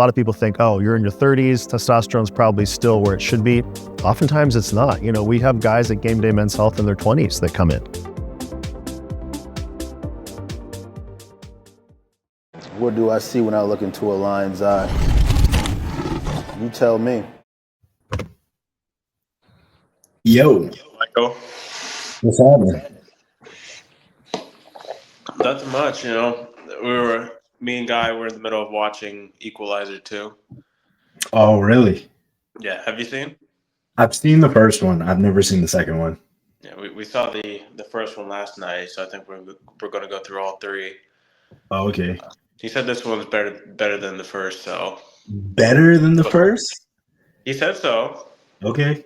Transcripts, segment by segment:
lot of people think, oh, you're in your 30s, testosterone's probably still where it should be. Oftentimes it's not. You know, we have guys at Game Day Men's Health in their 20s that come in. What do I see when I look into a lion's eye? You tell me. Yo. Michael. What's happening? Nothing much, you know. Me and Guy were in the middle of watching Equalizer 2. Oh, really? Yeah, have you seen? I've seen the first one. I've never seen the second one. Yeah, we saw the first one last night, so I think we're going to go through all three. Oh, okay. He said this one's better than the first, so. Better than the first? He said so. Okay.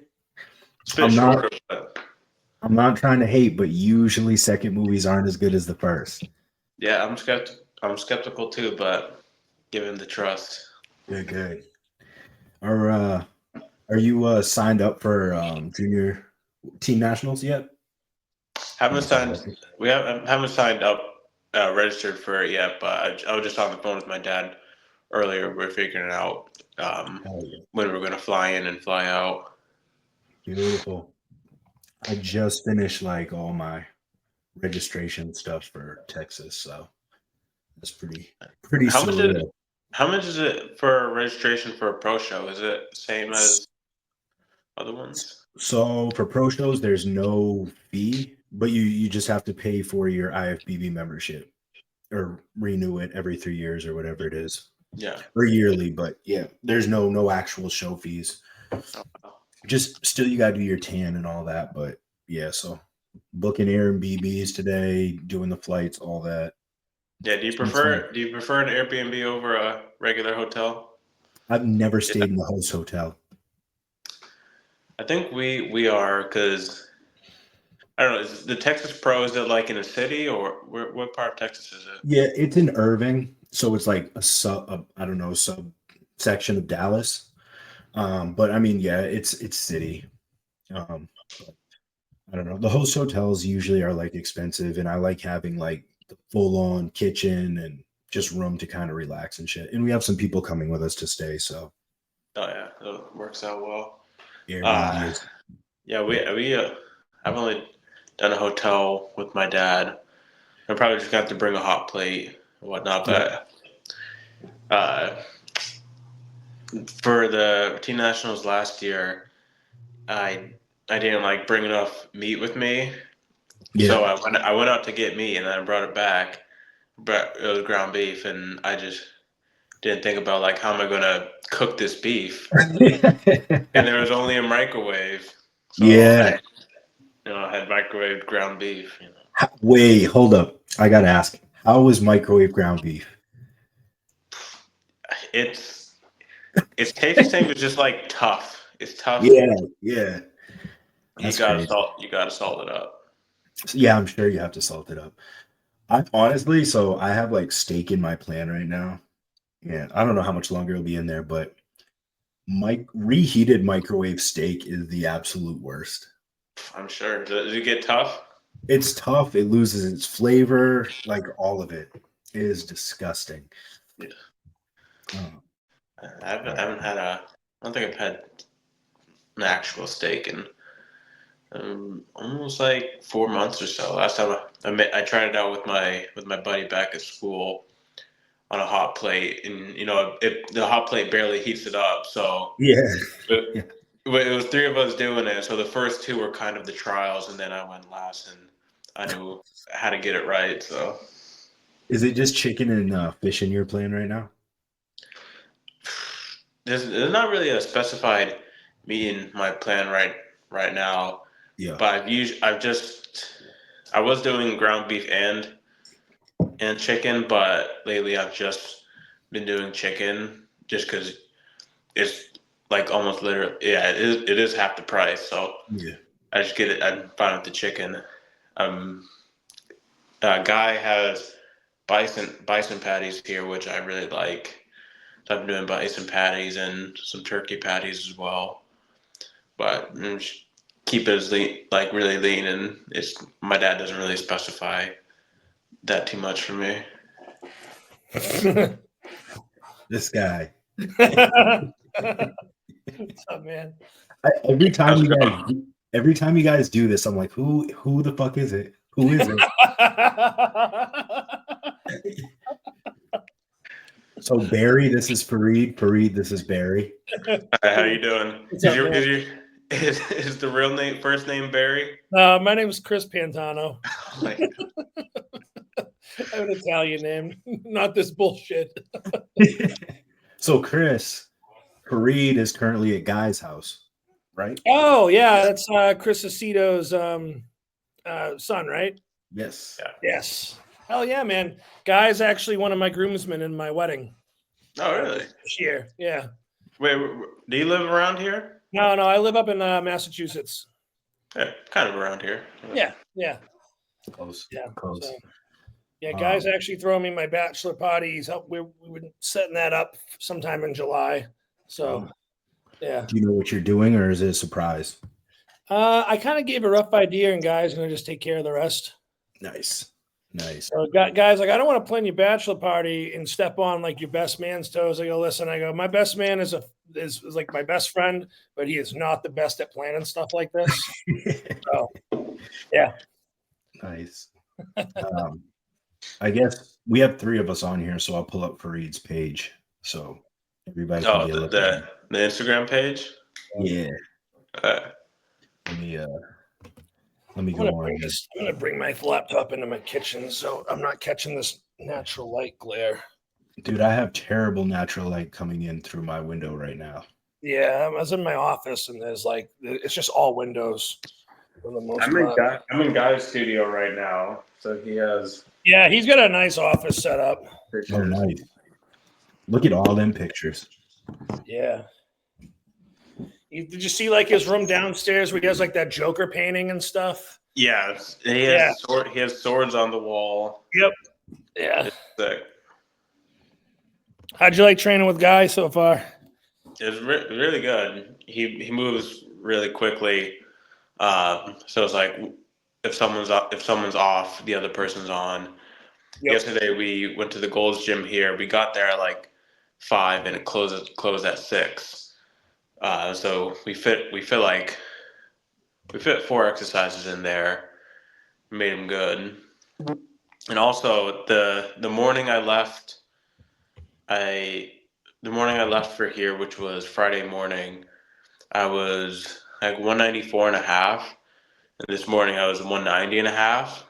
It's a bit shorter, but. I'm not trying to hate, but usually second movies aren't as good as the first. Yeah, I'm skeptical too, but give him the trust. Good. Are you signed up for junior team nationals yet? We haven't signed up, registered for it yet, but I was just on the phone with my dad earlier. We're figuring out when we're going to fly in and fly out. Beautiful. I just finished like all my registration stuff for Texas, so that's pretty surreal. How much is it for registration for a pro show? Is it the same as other ones? So for pro shows, there's no fee, but you just have to pay for your IFBB membership or renew it every 3 years or whatever it is. Yeah. Or yearly, but yeah, there's no actual show fees. Just still you gotta do your tan and all that, but yeah, so booking Airbnbs today, doing the flights, all that. Yeah, do you prefer an Airbnb over a regular hotel? I've never stayed in the host hotel. I think we are, because I don't know, is the Texas Pro, is it like in a city, or what part of Texas is it? Yeah, it's in Irving, so it's like a subsection of Dallas. But I mean, yeah, it's city. I don't know. The host hotels usually are like expensive, and I like having like the full-on kitchen and just room to kind of relax and shit. And we have some people coming with us to stay, so. Oh yeah, it works out well. Yeah, I've only done a hotel with my dad. I'm probably just gonna have to bring a hot plate and whatnot, but for the team nationals last year, I didn't like bring enough meat with me, so I went out to get meat and then I brought it back, but it was ground beef, and I just didn't think about like how am I gonna cook this beef, and there was only a microwave. So I had microwaved ground beef. You know. Wait, hold up! I gotta ask, how was microwave ground beef? It's tastes the same, but just like tough. It's tough. Yeah. You gotta salt it up. Yeah, I'm sure you have to salt it up. I have like steak in my plan right now. Yeah, I don't know how much longer it'll be in there, but reheated microwave steak is the absolute worst. I'm sure. Does it get tough? It's tough. It loses its flavor. Like all of it is disgusting. Yeah. I don't think I've had an actual steak in almost like 4 months or so. Last time I tried it out with my buddy back at school on a hot plate, and you know the hot plate barely heats it up. So it was 3 of us doing it. So the first 2 were kind of the trials, and then I went last, and I knew how to get it right. So is it just chicken and fish in your plan right now? There's not really a specified meat in my plan right now. Yeah. But I was doing ground beef and chicken, but lately I've just been doing chicken just because it's like almost literally, it is half the price. So yeah, I just get it. I'm fine with the chicken. Guy has bison patties here, which I really like. So I've been doing bison patties and some turkey patties as well. But keep it as lean, like really lean, and my dad doesn't really specify that too much for me. This guy. What's up, man? Every time you guys do this, I'm like, who the fuck is it? Who is it? So Barry, this is Farid. Farid, this is Barry. Hi, how you doing? What's up, man? Is the real name first name Barry? My name is Chris Pantano. Like, I have an Italian name, not this bullshit. So Chris, Farid is currently at Guy's house, right? Oh yeah, that's Chris Aceto's son, right? Yes. yeah. Yes. Hell yeah, man. Guy's actually one of my groomsmen in my wedding Oh, really? this year. Yeah. Wait, do you live around here? No, I live up in Massachusetts. Yeah, kind of around here. Yeah, yeah, Close. yeah. Close. So, yeah, Guy's actually throwing me my bachelor party. We were setting that up sometime in July. So, yeah. Do you know what you're doing, or is it a surprise? I kind of gave a rough idea, and Guy's going to just take care of the rest. Nice. Nice. So, guys, like, I don't want to plan your bachelor party and step on like your best man's toes. I go, listen, my best man is like my best friend, but he is not the best at planning stuff like this. So, yeah. Nice. I guess we have 3 of us on here, so I'll pull up Farid's page so everybody can Oh, be a look. the Instagram page. Yeah. Let me go on. I'm going to bring my laptop into my kitchen so I'm not catching this natural light glare. Dude, I have terrible natural light coming in through my window right now. Yeah, I was in my office and it's just all windows for the most part. I'm in Guy's studio right now, so he has. Yeah, he's got a nice office set up. Oh, nice. Look at all them pictures. Yeah. Did you see like his room downstairs where he has like that Joker painting and stuff? Yeah, he has swords on the wall. Yep. Yeah. It's sick. How'd you like training with Guy so far? It's really good. He moves really quickly. So it's like if someone's off, the other person's on. Yep. Yesterday we went to the Gold's Gym here. We got there at like 5 and it closed at 6. So we fit 4 exercises in there. Made them good. And also the morning I left for here, which was Friday morning, I was like 194 and a half. And this morning I was 190 and a half.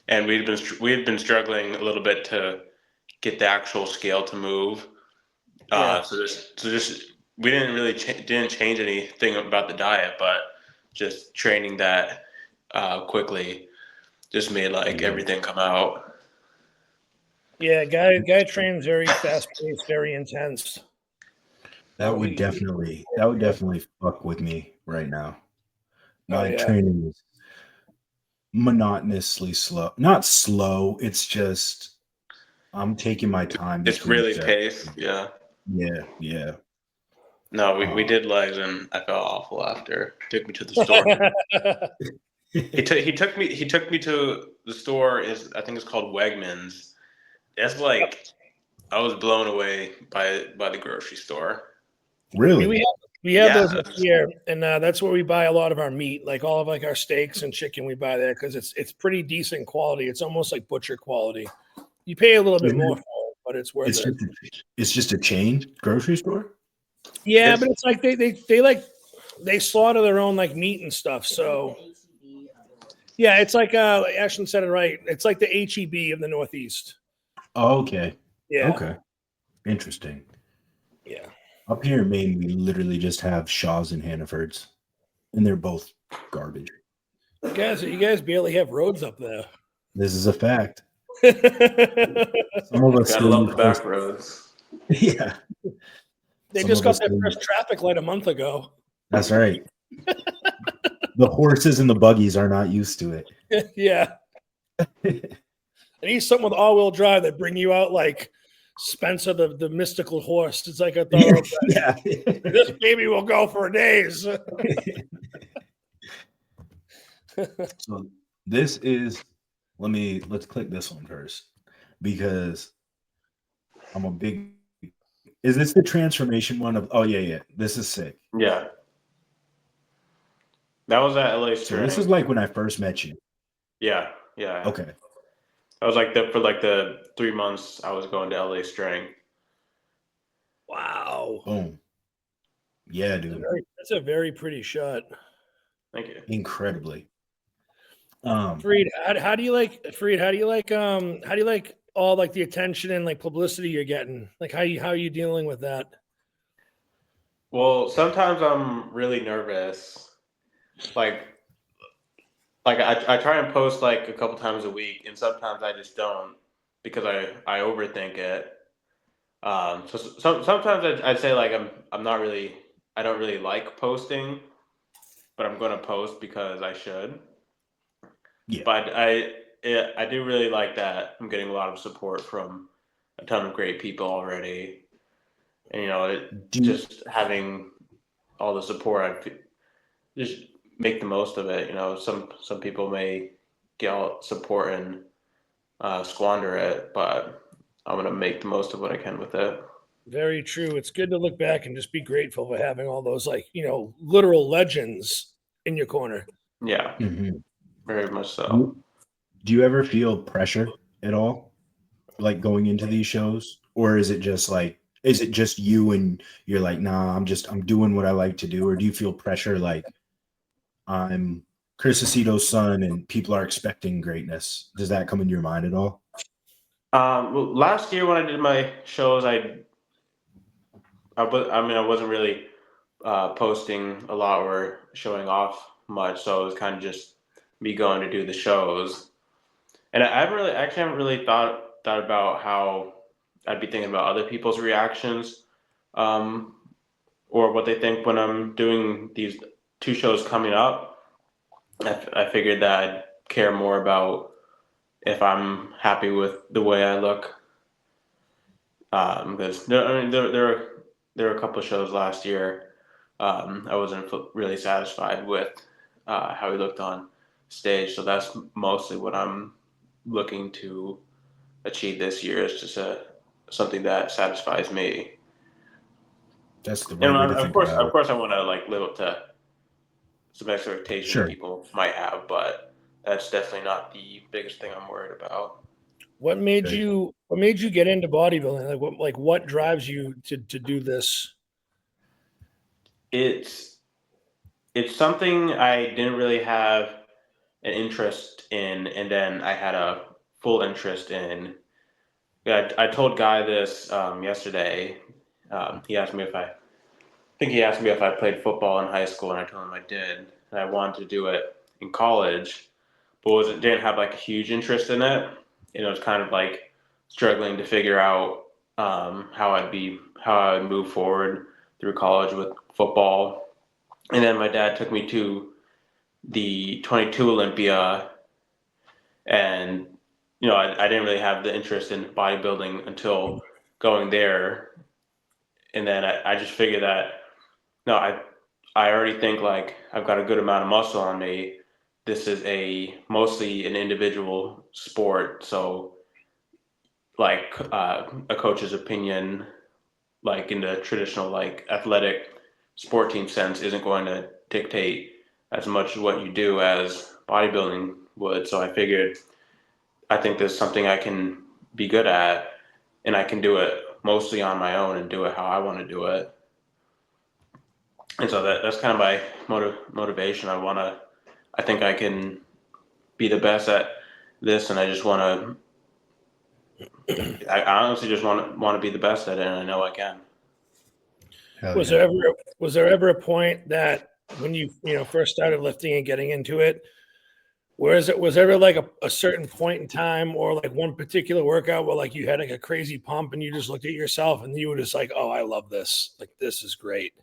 And we had been struggling a little bit to get the actual scale to move. So we didn't really didn't change anything about the diet, but just training that quickly just made like everything come out. Yeah, Guy trains very fast paced, very intense. That would definitely fuck with me right now. My training is monotonously slow. Not slow, it's just I'm taking my time. It's really paced, yeah. Yeah. No, we did legs and I felt awful after. He took me to the store. he took me to the store. I think it's called Wegmans. That's like I was blown away by the grocery store. Really? We have those up here, and that's where we buy a lot of our meat, like all of like our steaks and chicken. We buy there because it's pretty decent quality. It's almost like butcher quality. You pay a little bit more for it, but it's worth it. It's just a chain grocery store. Yeah, but it's like they slaughter their own like meat and stuff. So yeah, it's like Ashton said it right. It's like the HEB of the Northeast. Oh, okay. Yeah. Okay. Interesting. Yeah. Up here in Maine, we literally just have Shaw's and Hannaford's, and they're both garbage. You guys barely have roads up there. This is a fact. Some of us gotta love the back roads. Yeah. They just got their first traffic light a month ago. That's right. The horses and the buggies are not used to it. Yeah. I need something with all-wheel drive that bring you out like Spencer, the mystical horse. It's like a thoroughbred. Yeah. This baby will go for days. So this is, let's click this one first because Is this the transformation one of? Oh yeah. This is sick. Yeah. That was at LA So Strength. this is like when I first met you. Yeah. Okay. I was like for the 3 months I was going to LA Strength. Wow. Boom. Yeah, dude. That's a very pretty shot. Thank you. Incredibly. Farid, how do you like all like the attention and like publicity you're getting? Like how are you dealing with that? Well, sometimes I'm really nervous. Like I try and post like a couple times a week, and sometimes I just don't because I overthink it. So sometimes I'd say like I'm not really I don't really like posting, but I'm going to post because I should. Yeah. But I do really like that I'm getting a lot of support from a ton of great people already, and just having all the support, just make the most of it. Some people may get all support and squander it, but I'm gonna make the most of what I can with it. Very true. It's good to look back and just be grateful for having all those like, literal legends in your corner. Yeah, very much so. Do you ever feel pressure at all, like going into these shows, or is it just you and you're like, nah, I'm doing what I like to do, or do you feel pressure like I'm Chris Aceto's son and people are expecting greatness? Does that come into your mind at all? Well, last year when I did my shows, I wasn't really posting a lot or showing off much, so it was kind of just me going to do the shows. And I haven't really thought about how I'd be thinking about other people's reactions, um, or what they think when I'm doing these 2 shows coming up. I figured that I'd care more about if I'm happy with the way I look, because there were a couple of shows last year. I wasn't really satisfied with how he looked on stage, so that's mostly what I'm looking to achieve this year, is just something that satisfies me. That's the And right way to think about of it. course, I want to like live up to some expectations Sure. people might have, but that's definitely not the biggest thing I'm worried about. What made you get into bodybuilding? What drives you to do this? It's something I didn't really have an interest in, and then I had a full interest in. Yeah, I told Guy this yesterday. He asked me if I think he asked me if I played football in high school, and I told him I did, and I wanted to do it in college, but didn't have like a huge interest in it. And it was kind of like struggling to figure out how I would move forward through college with football. And then my dad took me to the 22 Olympia, and I didn't really have the interest in bodybuilding until going there. And then I just figured that no, I already think like I've got a good amount of muscle on me. This is mostly an individual sport, so like a coach's opinion, like in the traditional like athletic sport team sense, isn't going to dictate as much as what you do as bodybuilding would. So I think there's something I can be good at, and I can do it mostly on my own and do it how I want to do it. And so that's kind of my motivation. I think I can be the best at this, and I just want to. I honestly just want to be the best at it, and I know I can. Was there ever a point that when you first started lifting and getting into it, was there ever like a certain point in time or like one particular workout where like you had like a crazy pump and you just looked at yourself and you were just like, oh, I love this. Like, this is great.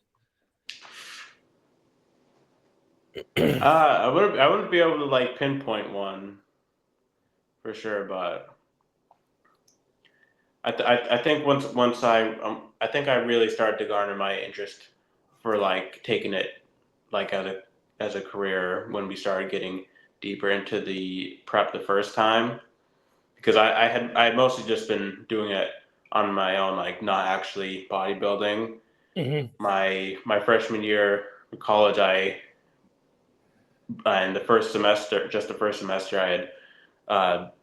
I wouldn't be able to like pinpoint one for sure, but I think once I think I really started to garner my interest for like taking it like as a career when we started getting deeper into the prep the first time, because I had mostly just been doing it on my own, like not actually bodybuilding. Mm-hmm. My freshman year of college, in the first semester, I had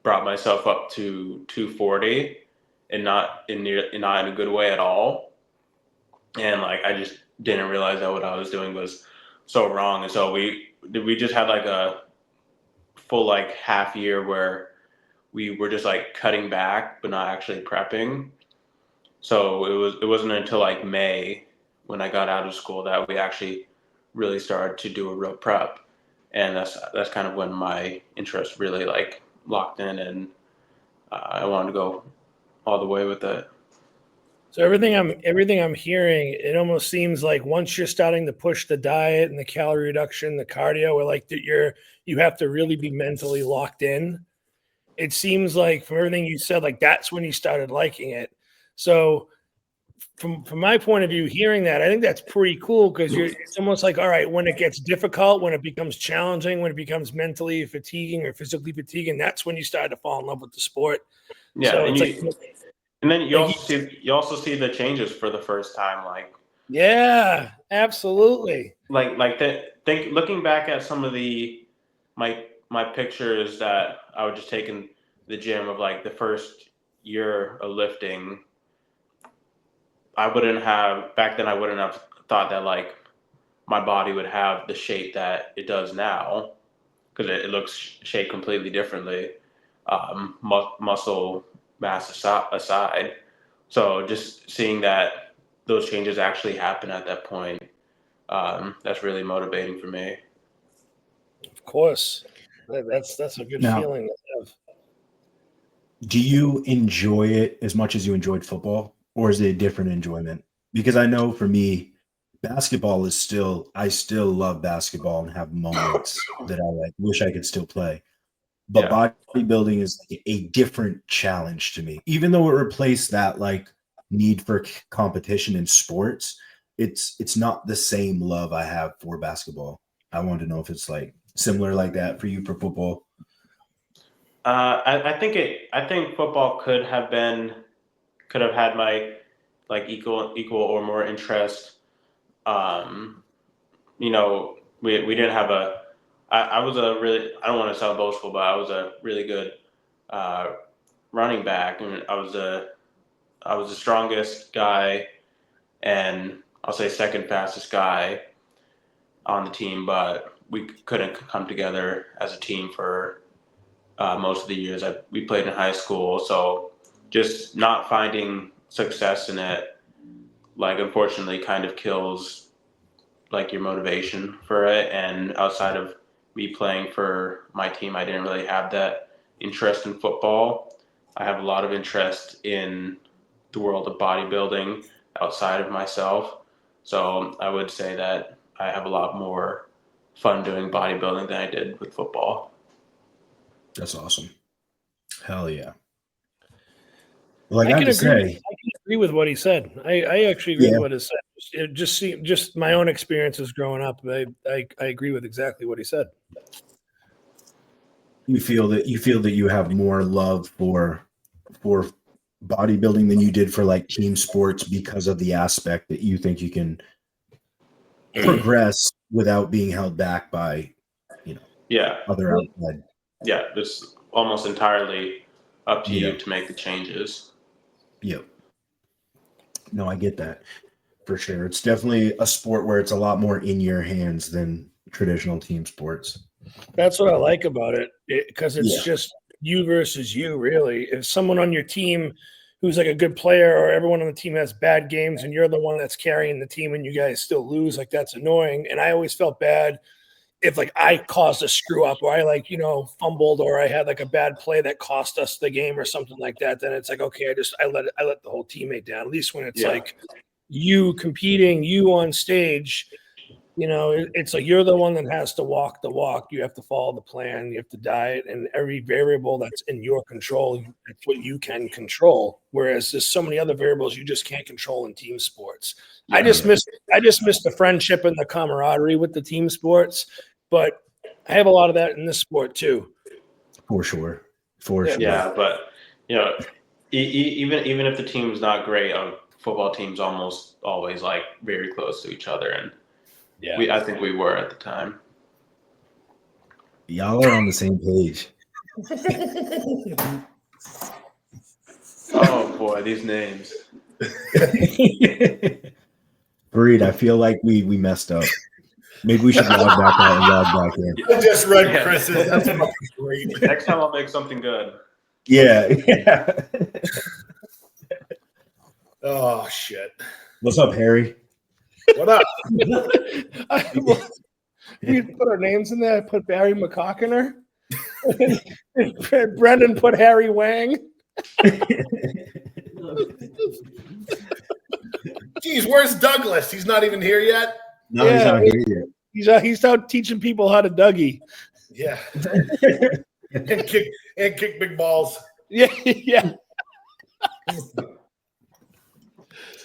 brought myself up to 240, and not in a good way at all. And like I just didn't realize that what I was doing was so wrong. And so we just had like a full like half year where we were just like cutting back but not actually prepping. So it wasn't until like May when I got out of school that we actually really started to do a real prep. And that's kind of when my interest really like locked in, and I wanted to go all the way with it. So everything I'm hearing, it almost seems like once you're starting to push the diet and the calorie reduction, the cardio, or like that you have to really be mentally locked in. It seems like from everything you said, like that's when you started liking it. So from my point of view, hearing that, I think that's pretty cool, because it's almost like, all right, when it gets difficult, when it becomes challenging, when it becomes mentally fatiguing or physically fatiguing, that's when you start to fall in love with the sport. Yeah, So and then you also see the changes for the first time, like yeah, absolutely. Think looking back at some of my pictures that I would just take in the gym of like the first year of lifting. I wouldn't have thought that like my body would have the shape that it does now, because it looks shaped completely differently, muscle mass aside. So just seeing that those changes actually happen at that point, that's really motivating for me. Of course, that's a good feeling to have. Do you enjoy it as much as you enjoyed football, or is it a different enjoyment? Because I know for me, basketball is I still love basketball and have moments that I like wish I could still play. But bodybuilding is like a different challenge to me. Even though it replaced that like need for competition in sports, it's not the same love I have for basketball. I want to know if it's like similar like that for you for football. I think football could have had my like equal or more interest. You know, we didn't have I was a really, I don't want to sound boastful, but I was a really good running back, and I was the strongest guy, and I'll say second fastest guy on the team, but we couldn't come together as a team for most of the years that we played in high school. So just not finding success in it, like, unfortunately kind of kills like your motivation for it. And outside of me playing for my team, I didn't really have that interest in football. I have a lot of interest in the world of bodybuilding outside of myself. So I would say that I have a lot more fun doing bodybuilding than I did with football. That's awesome. Hell yeah. Well, I can agree with what he said. I actually agree with what he said. It just my own experiences growing up. I agree with exactly what he said. You feel that you have more love for bodybuilding than you did for like team sports because of the aspect that you think you can progress without being held back by, other outside. Yeah, it's almost entirely up to you to make the changes. Yep. No, I get that for sure. It's definitely a sport where it's a lot more in your hands than traditional team sports. That's what I like about it, because it's just you versus you, really. If someone on your team who's like a good player, or everyone on the team has bad games and you're the one that's carrying the team and you guys still lose, like that's annoying. And I always felt bad if like I caused a screw up, or I fumbled, or I had like a bad play that cost us the game or something like that. Then it's like, okay, I let the whole teammate down. At least when it's like you competing, you on stage, it's like you're the one that has to walk the walk. You have to follow the plan. You have to diet, and every variable that's in your control, that's what you can control. Whereas there's so many other variables you just can't control in team sports. I just missed the friendship and the camaraderie with the team sports, but I have a lot of that in this sport too. For sure. Yeah, but Even if the team's not great, football teams almost always like very close to each other, and I think we were at the time. Y'all are on the same page. Oh boy, these names. Farid, I feel like we messed up. Maybe we should log back out and log back in. I just read Chris's. That's fucking great. Next time I'll make something good. Yeah. Oh shit. What's up, Harry? What up? We put our names in there. I put Barry McCockiner. And Brendan put Harry Wang. Geez, where's Douglas? He's not even here yet. No, he's not here yet. He's out teaching people how to Dougie. Yeah. and kick big balls. Yeah.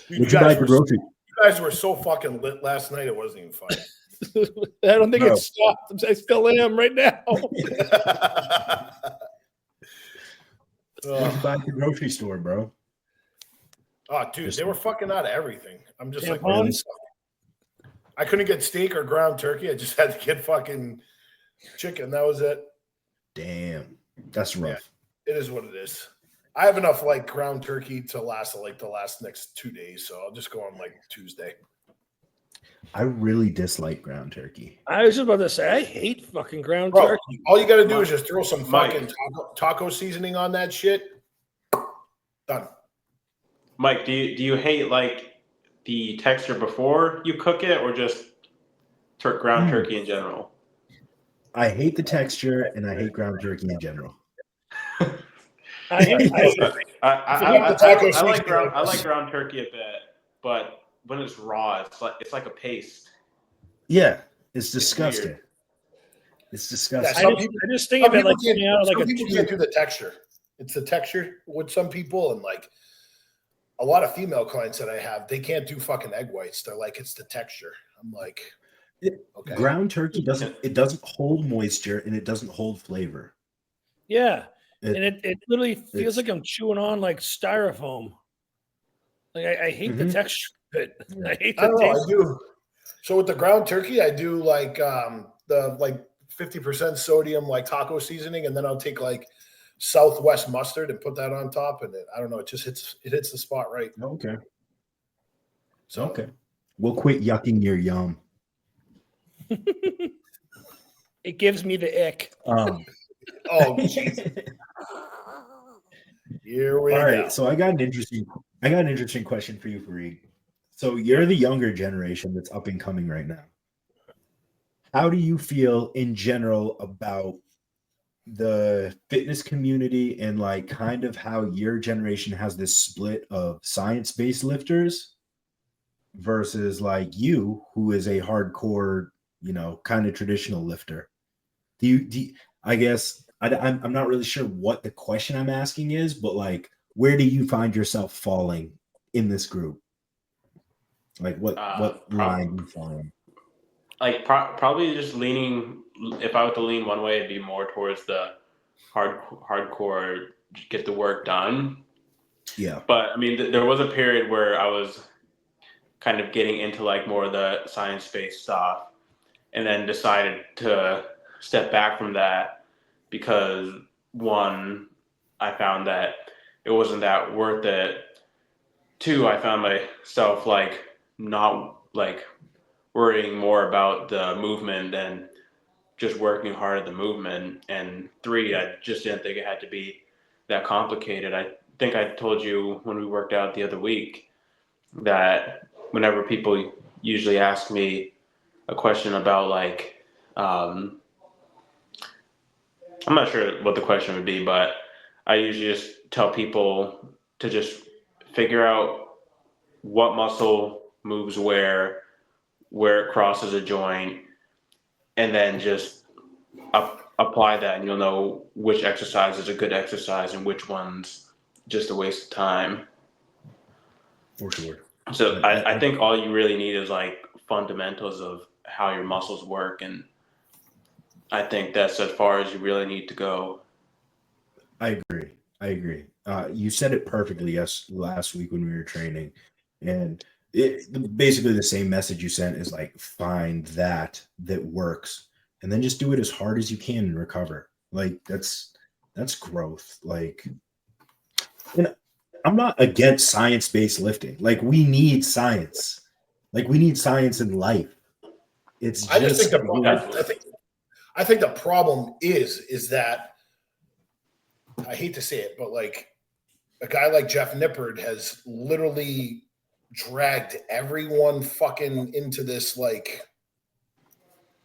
You guys were so fucking lit last night. It wasn't even funny. I don't think it stopped. I still am right now. Back to the grocery store, bro. Oh, dude, they were fucking out of everything. I'm just like, really? I couldn't get steak or ground turkey. I just had to get fucking chicken. That was it. Damn, that's rough. Yeah, it is what it is. I have enough like ground turkey to last like the next 2 days, so I'll just go on like Tuesday. I really dislike ground turkey. I was just about to say, I hate fucking ground turkey. All you got to do is just throw some fucking taco seasoning on that shit. Done. Mike, do you hate like the texture before you cook it, or just ground turkey in general? I hate the texture, and I hate ground turkey in general. I like ground turkey a bit, but when it's raw, it's like a paste. Yeah, it's disgusting. It's disgusting. Yeah, I just think of it like some people can't do the texture. It's the texture with some people, and like a lot of female clients that I have, they can't do fucking egg whites. They're like, it's the texture. I'm like, okay. Ground turkey doesn't hold moisture, and it doesn't hold flavor. Yeah. And it literally feels like I'm chewing on like styrofoam. Like I hate the texture of it. I hate the taste. I do. So with the ground turkey, I do like the like 50% sodium like taco seasoning, and then I'll take like Southwest mustard and put that on top, and I don't know, it just hits the spot right. Okay. So okay. We'll quit yucking your yum. It gives me the ick. Oh, geez. Here we go. All right, so I got an interesting question for you, Farid. So you're the younger generation that's up and coming right now. How do you feel in general about the fitness community and like kind of how your generation has this split of science-based lifters versus like you, who is a hardcore, kind of traditional lifter? I guess I'm not really sure what the question I'm asking is, but like, where do you find yourself falling in this group? Like what line you fall in? Like probably just leaning. If I were to lean one way, it'd be more towards the hardcore, get the work done. Yeah. But I mean, there was a period where I was kind of getting into like more of the science-based stuff, and then decided to step back from that because one, I found that it wasn't that worth it. Two, I found myself like not like worrying more about the movement than just working hard at the movement. And three, I just didn't think it had to be that complicated. I think I told you when we worked out the other week that whenever people usually ask me a question about like, I'm not sure what the question would be, but I usually just tell people to just figure out what muscle moves where it crosses a joint, and then just apply that, and you'll know which exercise is a good exercise and which one's just a waste of time. For sure. So I think all you really need is like fundamentals of how your muscles work, and I think that's as far as you really need to go. I agree. I agree. You said it perfectly last week when we were training, and basically the same message you sent is like find that works, and then just do it as hard as you can and recover. Like that's growth. Like, and I'm not against science-based lifting. Like we need science. Like we need science in life. It's I just think just I think the problem is that I hate to say it, but like a guy like Jeff Nippard has literally dragged everyone fucking into this like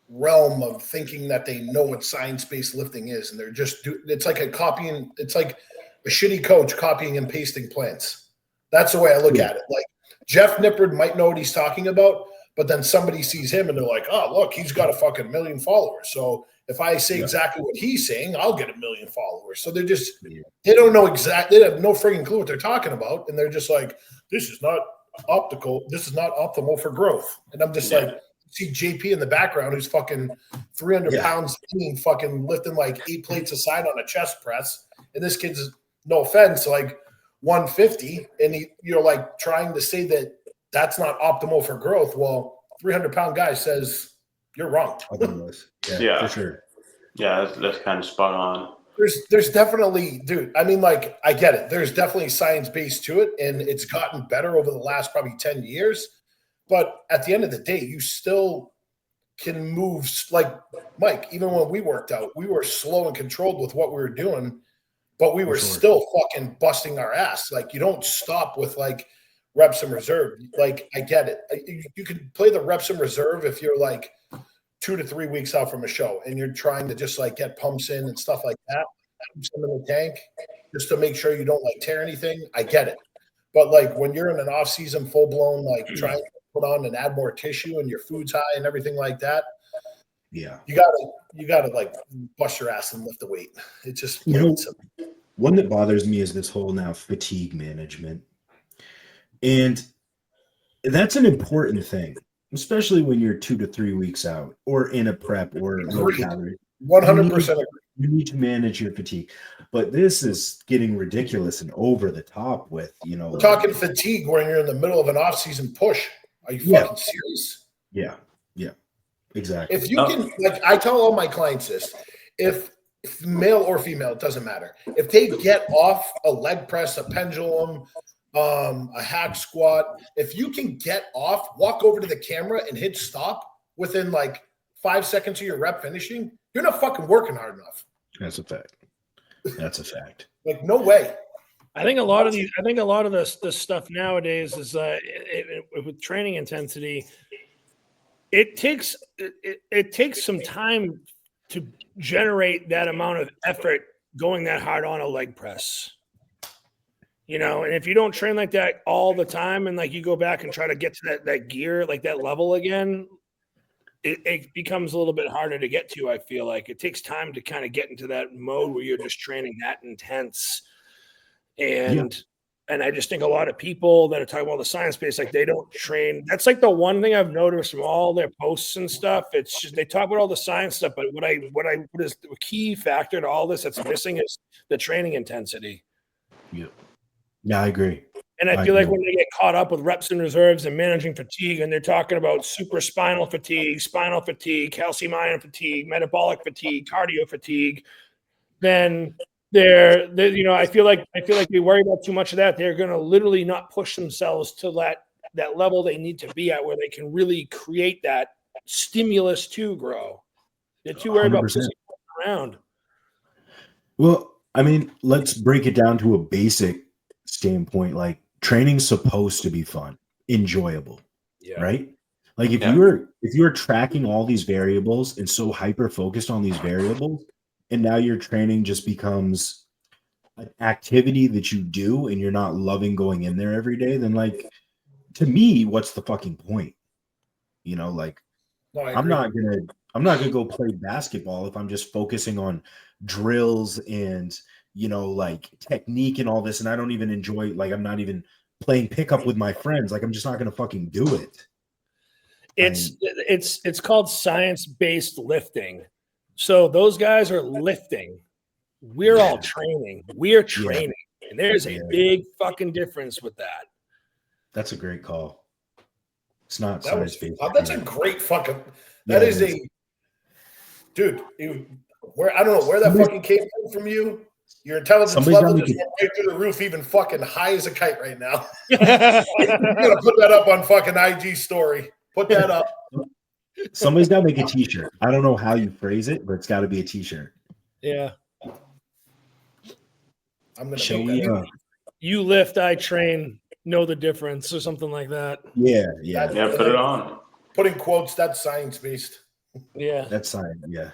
realm of thinking that they know what science-based lifting is, and they're just it's like it's like a shitty coach copying and pasting plans. That's the way I look at it. Like Jeff Nippard might know what he's talking about, but then somebody sees him and they're like, oh, look, he's got a fucking 1 million followers. So if I say exactly what he's saying, I'll get 1 million followers. So they're just, they don't know exactly, they have no freaking clue what they're talking about. And they're just like, this is not optical. This is not optimal for growth. And I'm just like, see JP in the background who's fucking 300 pounds clean, fucking lifting like 8 plates aside on a chest press. And this kid's, no offense, like 150. And you're like trying to say that that's not optimal for growth. Well, 300-pound guy says you're wrong. For sure. Yeah, that's kind of spot on. There's definitely, dude, I mean, like, I get it. There's definitely science based to it, and it's gotten better over the last probably 10 years. But at the end of the day, you still can move. Like, Mike, even when we worked out, we were slow and controlled with what we were doing, but we were still fucking busting our ass. Like, you don't stop with, like, reps in reserve. Like, I get it. You can play the reps in reserve if you're, like, 2 to 3 weeks out from a show and you're trying to just, like, get pumps in and stuff like that. Some in the tank just to make sure you don't, like, tear anything. I get it. But, like, when you're in an off-season, full-blown, like, trying to put on and add more tissue and your food's high and everything like that, you gotta like bust your ass and lift the weight. It's just one that bothers me is this whole now fatigue management, and that's an important thing, especially when you're 2 to 3 weeks out or in a prep or low calorie. 100%. You need to manage your fatigue, but this is getting ridiculous and over the top with we're talking fatigue when you're in the middle of an off-season push. Are you fucking serious? Yeah, exactly. If you can, like, I tell all my clients this: if male or female, it doesn't matter. If they get off a leg press, a pendulum, a hack squat, if you can get off, walk over to the camera and hit stop within like 5 seconds of your rep finishing, you're not fucking working hard enough. That's a fact. Like, no way. I think a lot of this stuff nowadays is with training intensity. It takes some time to generate that amount of effort going that hard on a leg press. And if you don't train like that all the time, and like you go back and try to get to that gear, like that level again, it becomes a little bit harder to get to. I feel like it takes time to kind of get into that mode where you're just training that intense. And I just think a lot of people that are talking about the science base, like they don't train. That's like the one thing I've noticed from all their posts and stuff. It's just they talk about all the science stuff, but what is the key factor to all this that's missing is the training intensity. Yeah, I agree. And I feel like when they get caught up with reps and reserves and managing fatigue, and they're talking about spinal fatigue, calcium ion fatigue, metabolic fatigue, cardio fatigue, then I feel like they worry about too much of that. They're going to literally not push themselves to that level they need to be at where they can really create that stimulus to grow. They're too worried about pushing around. Well, I mean, let's break it down to a basic standpoint. Like, training's supposed to be fun, enjoyable, right? Like if you're tracking all these variables and so hyper focused on these variables, and now your training just becomes an activity that you do and you're not loving going in there every day, then, like, to me, what's the fucking point? I'm not gonna go play basketball if I'm just focusing on drills and like technique and all this, and I don't even enjoy, like, I'm not even playing pickup with my friends. Like, I'm just not gonna fucking do it. It's called science-based lifting. So those guys are lifting. we're all training. We're training. And there's a big fucking difference with that. That's a great call. It's not That was, size-based. that's a great fucking. That is a dude. Where I don't know where that fucking came from you. Your intelligence level just went right through the roof, even fucking high as a kite right now. You gotta put that up on fucking IG story. Put that up. Somebody's got to make a T-shirt. I don't know how you phrase it, but it's got to be a T-shirt. Yeah. I'm gonna Shall we? You lift, I train, know the difference, or something like that. Yeah. Put it on. Putting quotes. That's science based. Yeah, that's science. Yeah.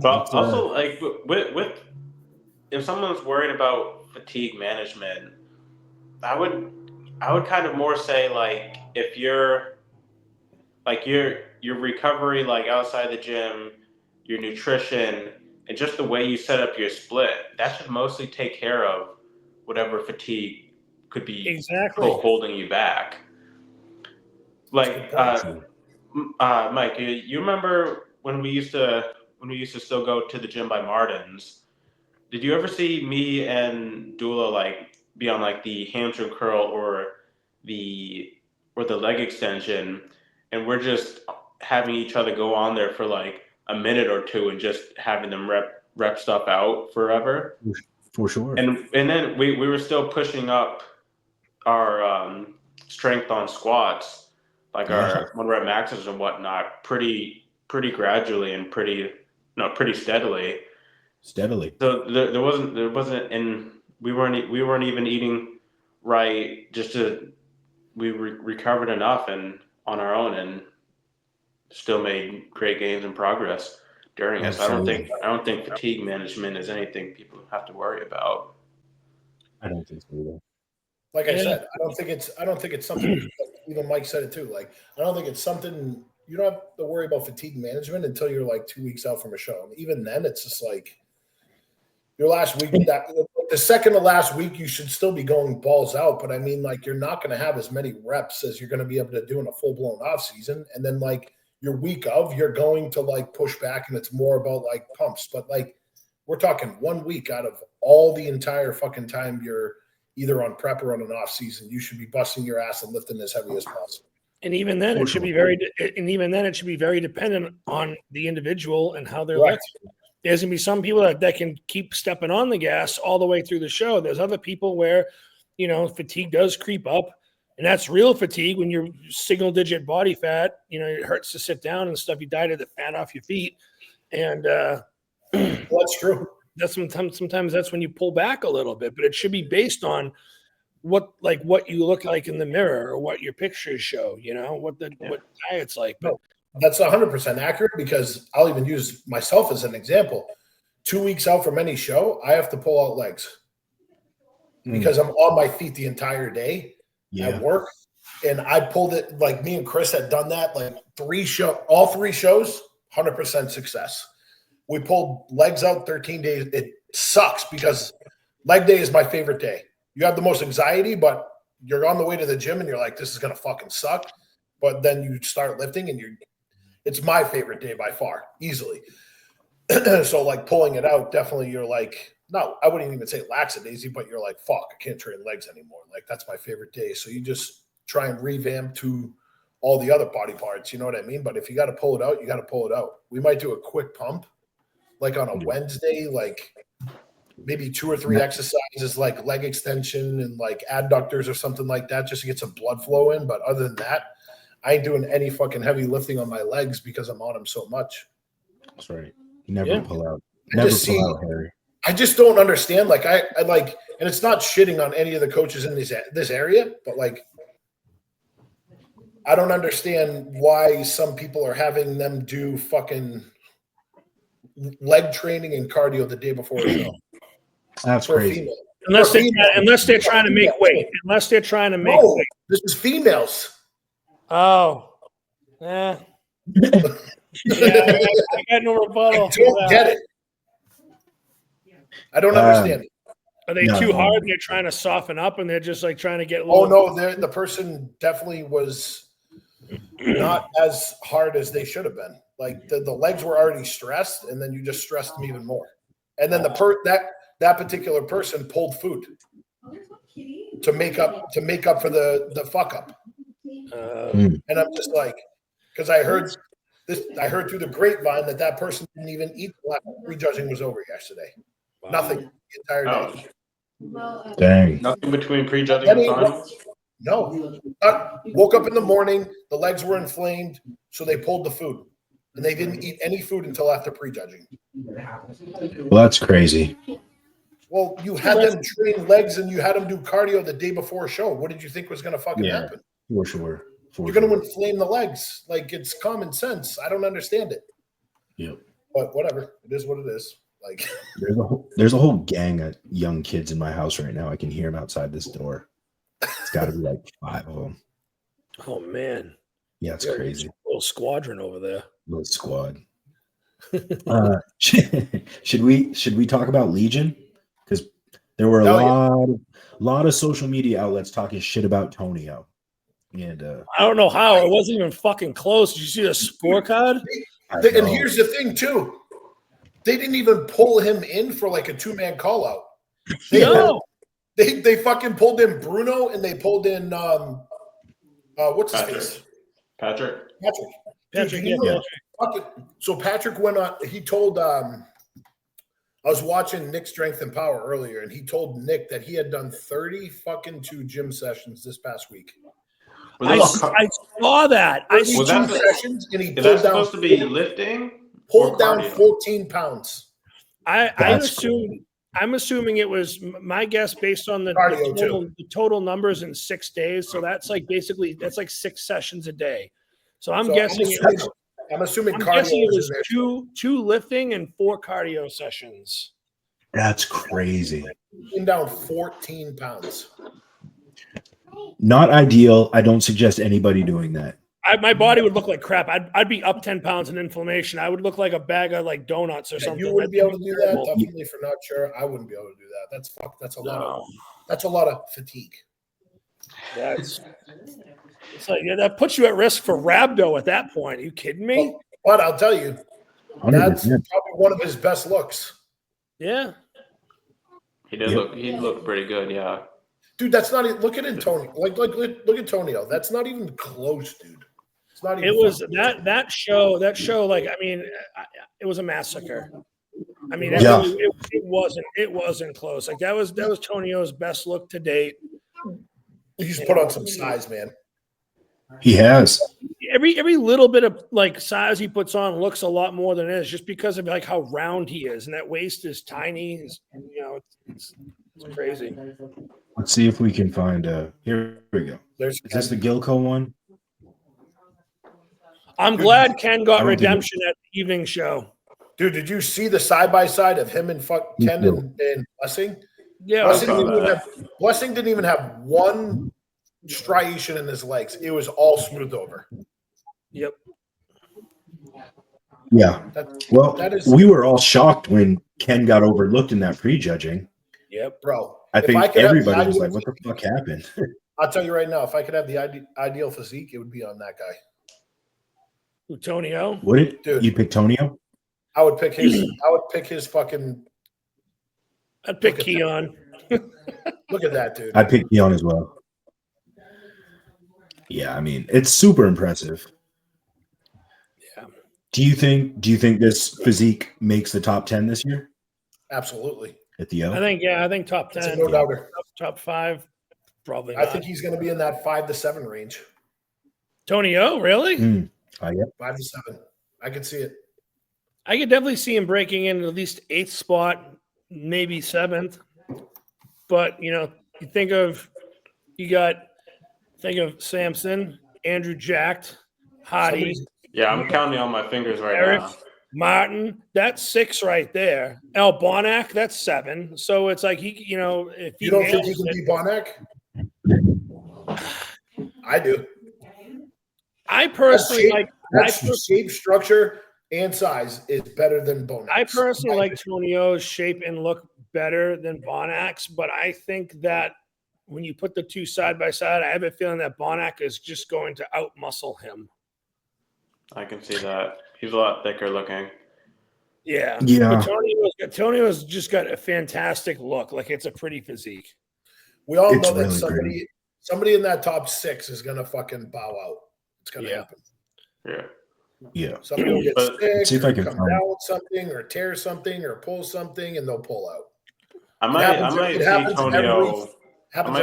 But also, like with if someone's worried about fatigue management, I would kind of more say like if you're like your recovery, like outside the gym, your nutrition, and just the way you set up your split, that should mostly take care of whatever fatigue could be holding you back. Like Mike, you remember when we used to still go to the gym by Martin's? Did you ever see me and Dula like be on like the hamstring curl or the leg extension, and we're just having each other go on there for like a minute or two and just having them rep stuff out forever? For sure. And then we were still pushing up our strength on squats, like our 1 rep maxes and whatnot, pretty gradually and pretty steadily. So there wasn't, and we weren't even eating right. We recovered enough and on our own and still made great gains and progress during it. So I don't think fatigue management is anything people have to worry about. I don't think so either. Like I said, I don't think it's something. Even Mike said it too. Like I don't think it's something you don't have to worry about fatigue management until you're like 2 weeks out from a show. And even then, it's just like your last week. The second to last week, you should still be going balls out. But I mean, like you're not going to have as many reps as you're going to be able to do in a full blown off season. And then like your week of, you're going to like push back, and it's more about like pumps. But like we're talking 1 week out of all the entire fucking time you're either on prep or on an off season, you should be busting your ass and lifting as heavy as possible. And even then, it should be very dependent on the individual and how they're lifting. There's gonna be some people that can keep stepping on the gas all the way through the show. There's other people where, fatigue does creep up, and that's real fatigue when you're single digit body fat. It hurts to sit down and stuff. You dieted the fat off your feet, and that's true. That's sometimes that's when you pull back a little bit, but it should be based on what you look like in the mirror or what your pictures show, what diet's like. But that's 100% accurate, because I'll even use myself as an example. 2 weeks out from any show, I have to pull out legs because I'm on my feet the entire day at work. And I pulled it, like me and Chris had done that like all 3 shows, 100% success. We pulled legs out 13 days. It sucks because leg day is my favorite day. You have the most anxiety, but you're on the way to the gym and you're like, this is going to fucking suck. But then you start lifting and it's my favorite day by far, easily. So like pulling it out, definitely you're like, no, I wouldn't even say lackadaisy, but you're like, fuck, I can't train legs anymore. Like that's my favorite day. So you just try and revamp to all the other body parts. You know what I mean? But if you got to pull it out, you got to pull it out. We might do a quick pump like on a Wednesday, like maybe 2 or 3 exercises like leg extension and like adductors or something like that, just to get some blood flow in. But other than that, I ain't doing any fucking heavy lifting on my legs because I'm on them so much. That's right. You never pull out. Never pull out, Harry. I just don't understand. Like I like, and it's not shitting on any of the coaches in this area, but like, I don't understand why some people are having them do fucking leg training and cardio the day before a show. That's crazy. Unless they're trying to make weight. Unless they're trying to make weight. This is females. Oh. Yeah. I got no rebuttal. I don't get it. I don't understand it. Are they too hard and they're trying to soften up and they're just like trying to get a little... Oh, no, the person definitely was not as hard as they should have been. Like the legs were already stressed, and then you just stressed them even more. and then that particular person pulled food to make up for the fuck up. And I'm just like, because I heard through the grapevine that person didn't even eat till prejudging was over yesterday. Wow. Nothing the entire day. Dang. Nothing between prejudging and finals? No. Woke up in the morning, the legs were inflamed, so they pulled the food. And they didn't eat any food until after prejudging. Well, that's crazy. Well, you had them train legs and you had them do cardio the day before a show. What did you think was going to fucking happen? For sure. You're going to inflame the legs. Like, it's common sense. I don't understand it. Yep. But whatever. It is what it is. Like, there's a whole gang of young kids in my house right now. I can hear them outside this door. It's got to be like 5 of them. Oh, man. Yeah, it's crazy. A little squadron over there. Little squad. Should we talk about Legion? Because there were a lot of social media outlets talking shit about Tonio. And I don't know how. It wasn't even fucking close. Did you see the scorecard? And here's the thing, too. They didn't even pull him in for like a 2-man call out. They fucking pulled in Bruno and they pulled in what's his face? Patrick. So Patrick went on. He told I was watching Nick Strength and Power earlier, and he told Nick that he had done 32 gym sessions this past week. I saw that. Was that sessions, and he is that supposed to be lifting? Pulled down 14 pounds. I'm assuming it was my guess based on the total numbers in 6 days. So that's like 6 sessions a day. So I'm guessing it was two lifting and 4 cardio sessions. That's crazy. Down 14 pounds. Not ideal. I don't suggest anybody doing that. My body would look like crap. I'd be up 10 pounds in inflammation. I would look like a bag of like donuts or something. You wouldn't be able to do that. Definitely for not sure. I wouldn't be able to do that. That's a lot of fatigue. It's like that puts you at risk for rhabdo at that point. Are you kidding me? But I'll tell you, 100%. That's probably one of his best looks. Yeah. He did look. He looked pretty good. Yeah. Dude, that's not even. Look at Antonio. Look at Tonio. That's not even close, dude. It's not even. It was that show. That show, like, I mean, it was a massacre. I mean, it wasn't close. Like that was Tonio's best look to date. He's put on some size, man. He has. Every little bit of like size he puts on looks a lot more than it is, just because of like how round he is, and that waist is tiny. It's crazy. Let's see if we can find here we go. Is this the Gilco one? I'm glad Ken got redemption at the evening show. Dude, did you see the side-by-side of him and Ken and Blessing? Yeah. Blessing didn't even have one striation in his legs. It was all smoothed over. Yep. Yeah. We were all shocked when Ken got overlooked in that prejudging. Yep, bro. I think everybody was like, what the fuck happened? I'll tell you right now, if I could have the ideal physique, it would be on that guy. Who, Tonio? Would it? Dude, you'd pick Tonio? I would pick his fucking. I'd pick Keon. Look at that, dude. I'd pick Keon as well. Yeah, I mean, it's super impressive. Yeah. Do you think this physique makes the top 10 this year? Absolutely. At the O? I think top 10. No doubter. Top 5, probably not. I think he's going to be in that 5 to 7 range. Tonio, really? Yeah. 5 to 7. I can see it. I could definitely see him breaking in at least 8th spot, maybe 7th. But, you think of Samson, Andrew Jacked, Hottie. Yeah, I'm counting on my fingers right Eric, now. Martin, that's 6 right there. El Bonac, that's 7. So it's like if you don't think he can be Bonac? I do. I personally shape, structure, and size is better than Bonac. I personally like Tonio's shape and look better than Bonac's, but I think that when you put the two side by side, I have a feeling that Bonac is just going to out muscle him. I can see that. He's a lot thicker looking. Yeah. Yeah. But Tonio's just got a fantastic look. Like it's a pretty physique. We all It's know that really somebody in that top 6 is gonna fucking bow out. It's gonna happen. Yeah. Yeah. Somebody will get But see sick if I or can come find- down with something or tear something or pull something and they'll pull out. I might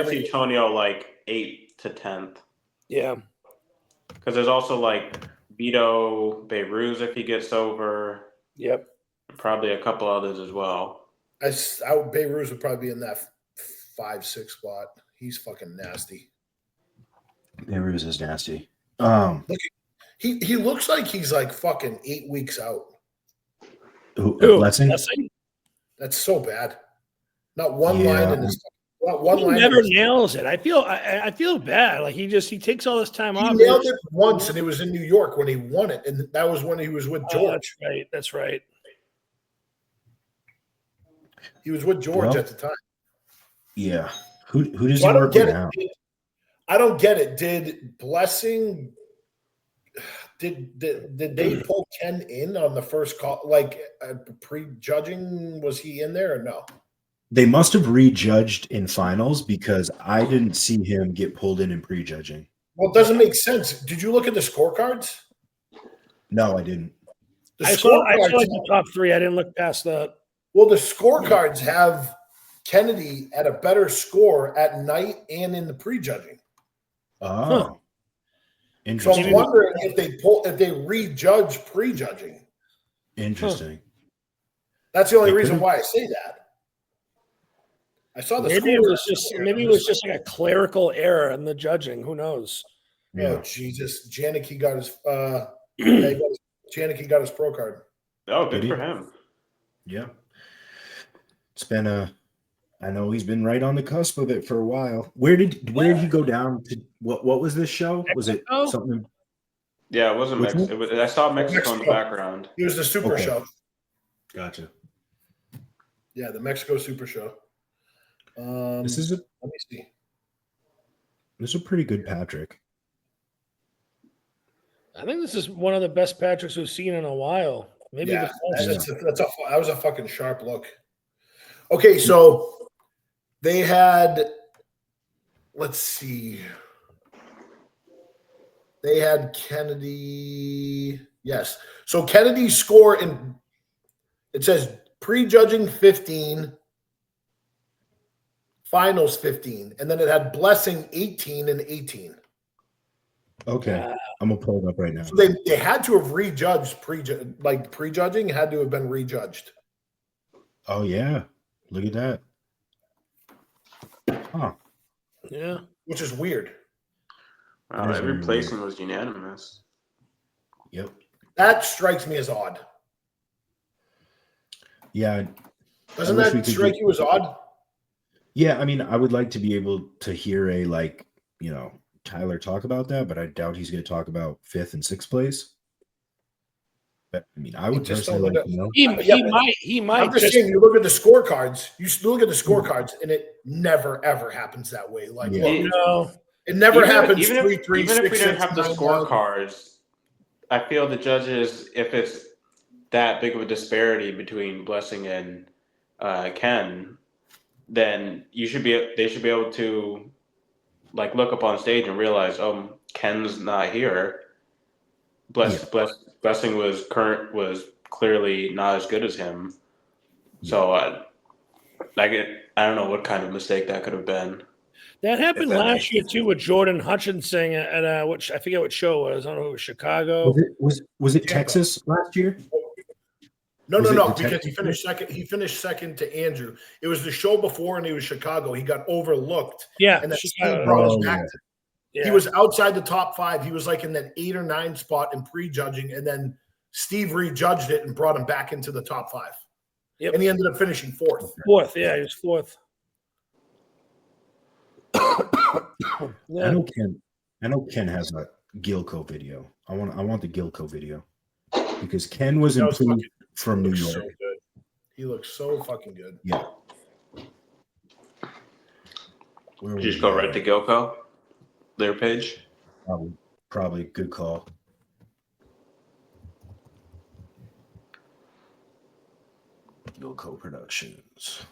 see Tonio like 8th to 10th. Yeah. Because there's also like Vito Beirut if he gets over. Yep. Probably a couple others as well. Beirut would probably be in that 5-6 spot. He's fucking nasty. Beirut is nasty. Look, he looks like he's like fucking 8 weeks out. Blessing? That's so bad. Not one line in his. Not one he line. Never nails it. I feel bad. Like he takes all this time off. He nailed it once, and it was in New York when he won it, and that was when he was with George. That's right. He was with George at the time. Yeah. Who does he work with now? I don't get it. Did Blessing? Did they pull Ken in on the first call? Like pre-judging, was he in there or no? They must have rejudged in finals because I didn't see him get pulled in prejudging. Well, it doesn't make sense. Did you look at the scorecards? No, I didn't. I saw like the top 3. I didn't look past that. Well, the scorecards have Kennedy at a better score at night and in the prejudging. Oh, interesting. So I'm wondering if they rejudge prejudging. Interesting. That's the only reason why I say that. I saw the maybe it was just like a clerical error in the judging. Who knows? Yeah. Oh Jesus, Janicki got his pro card. Oh, good for him. Yeah. It's been I know he's been right on the cusp of it for a while. Where did he go down to? What was this show? Was it something? Yeah, it wasn't Mexico. I saw Mexico in the background. It was the Super Show. Gotcha. Yeah, the Mexico Super Show. Let me see. This is a pretty good Patrick. I think this is one of the best Patricks we've seen in a while. Maybe that was a fucking sharp look. Okay, so they had, let's see. They had Kennedy. Yes. So Kennedy's score it says prejudging 15, finals 15, and then it had Blessing 18 and 18. Okay. I'm going to pull it up right now. So they had to have rejudged prejudging had to have been rejudged. Oh, yeah. Look at that. Huh. Yeah. Which is weird. Wow, every placing was unanimous. Yep. That strikes me as odd. Yeah. Doesn't that strike you as odd? Yeah, I mean, I would like to be able to hear Tyler talk about that, but I doubt he's going to talk about 5th and 6th place. But I mean, I would personally like to know. He might. I'm just saying, you look at the scorecards. And it never ever happens that way. Like, it never happens. Even if we didn't have the scorecards, I feel the judges, if it's that big of a disparity between Blessing and Ken, then they should be able to look up on stage and realize, Ken's not here. Blessing was clearly not as good as him. So I don't know what kind of mistake that could have been. That happened last year too with Jordan Hutchinson at which I forget what show it was. I don't know if it was Chicago. Was it Texas last year? No, because he finished second. He finished second to Andrew. It was the show before, and it was Chicago. He got overlooked. Yeah, and then Steve brought us back. He was outside the top 5. He was like in that 8 or 9 spot in prejudging, and then Steve rejudged it and brought him back into the top 5. Yep. And he ended up finishing 4th. Yeah, he was 4th. Yeah. I know Ken has a Gilco video. I want the Gilco video because Ken was improved from New York. So good. He looks so fucking good. Yeah. Did you just go right to Gilco? Their page? Probably good call. Gilco Productions.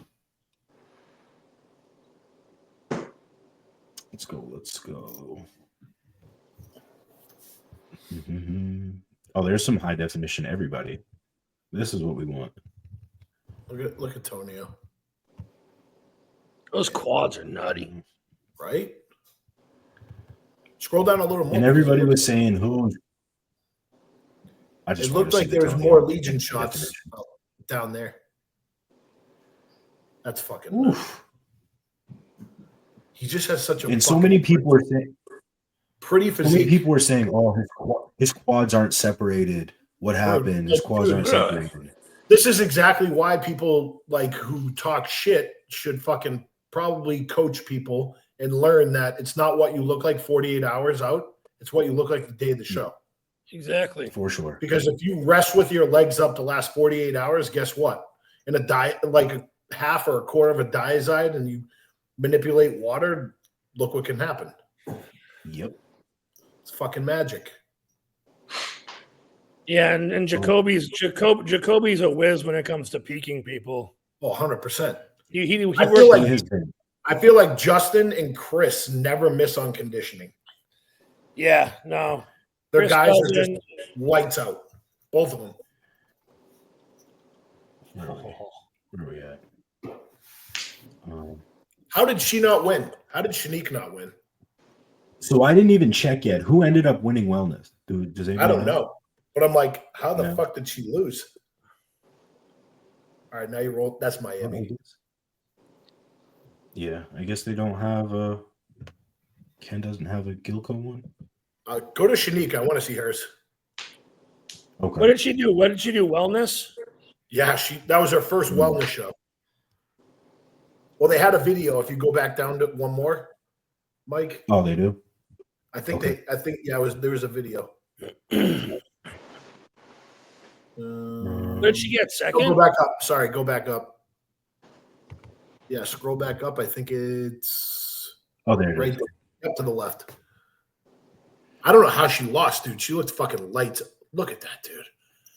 Let's go. Oh, there's some high definition, everybody. This is what we want. Look at Tonio. Those quads are nutty. Right? Scroll down a little more. And everybody was saying who. It looked like there was more Legion shots down there. That's fucking oof. He just has such a. And so many people were saying. Pretty physique. So many people were saying, "Oh, his quads aren't separated. What happened? His quads aren't separated." This is exactly why people like who talk shit should fucking probably coach people and learn that it's not what you look like 48 hours out. It's what you look like the day of the show. Exactly. For sure. Because if you rest with your legs up the last 48 hours, guess what? In a diet, like a half or a quarter of a diazide, and you manipulate water, look what can happen. Yep. It's fucking magic. Yeah, and Jacoby's a whiz when it comes to peaking people. Oh, 100%. I feel like Justin and Chris never miss on conditioning. Yeah, no. Their guys are just lights out. Both of them. Where are we at? How did she not win? How did Shanique not win? So I didn't even check yet. Who ended up winning wellness? Does I don't know. But I'm like, how the fuck did she lose? All right, now you roll. That's Miami. Yeah, I guess they don't have Ken doesn't have a Gilco one. Go to Shanique. I want to see hers. Okay. What did she do? Wellness? Yeah, that was her first wellness show. Well, they had a video. If you go back down to one more, Mike. Oh, they do. I think there was a video. Did she get second? Go back up. Sorry, go back up. Yeah, scroll back up. I think it's there it right is. There, up to the left. I don't know how she lost, dude. She looked fucking lights. Look at that, dude.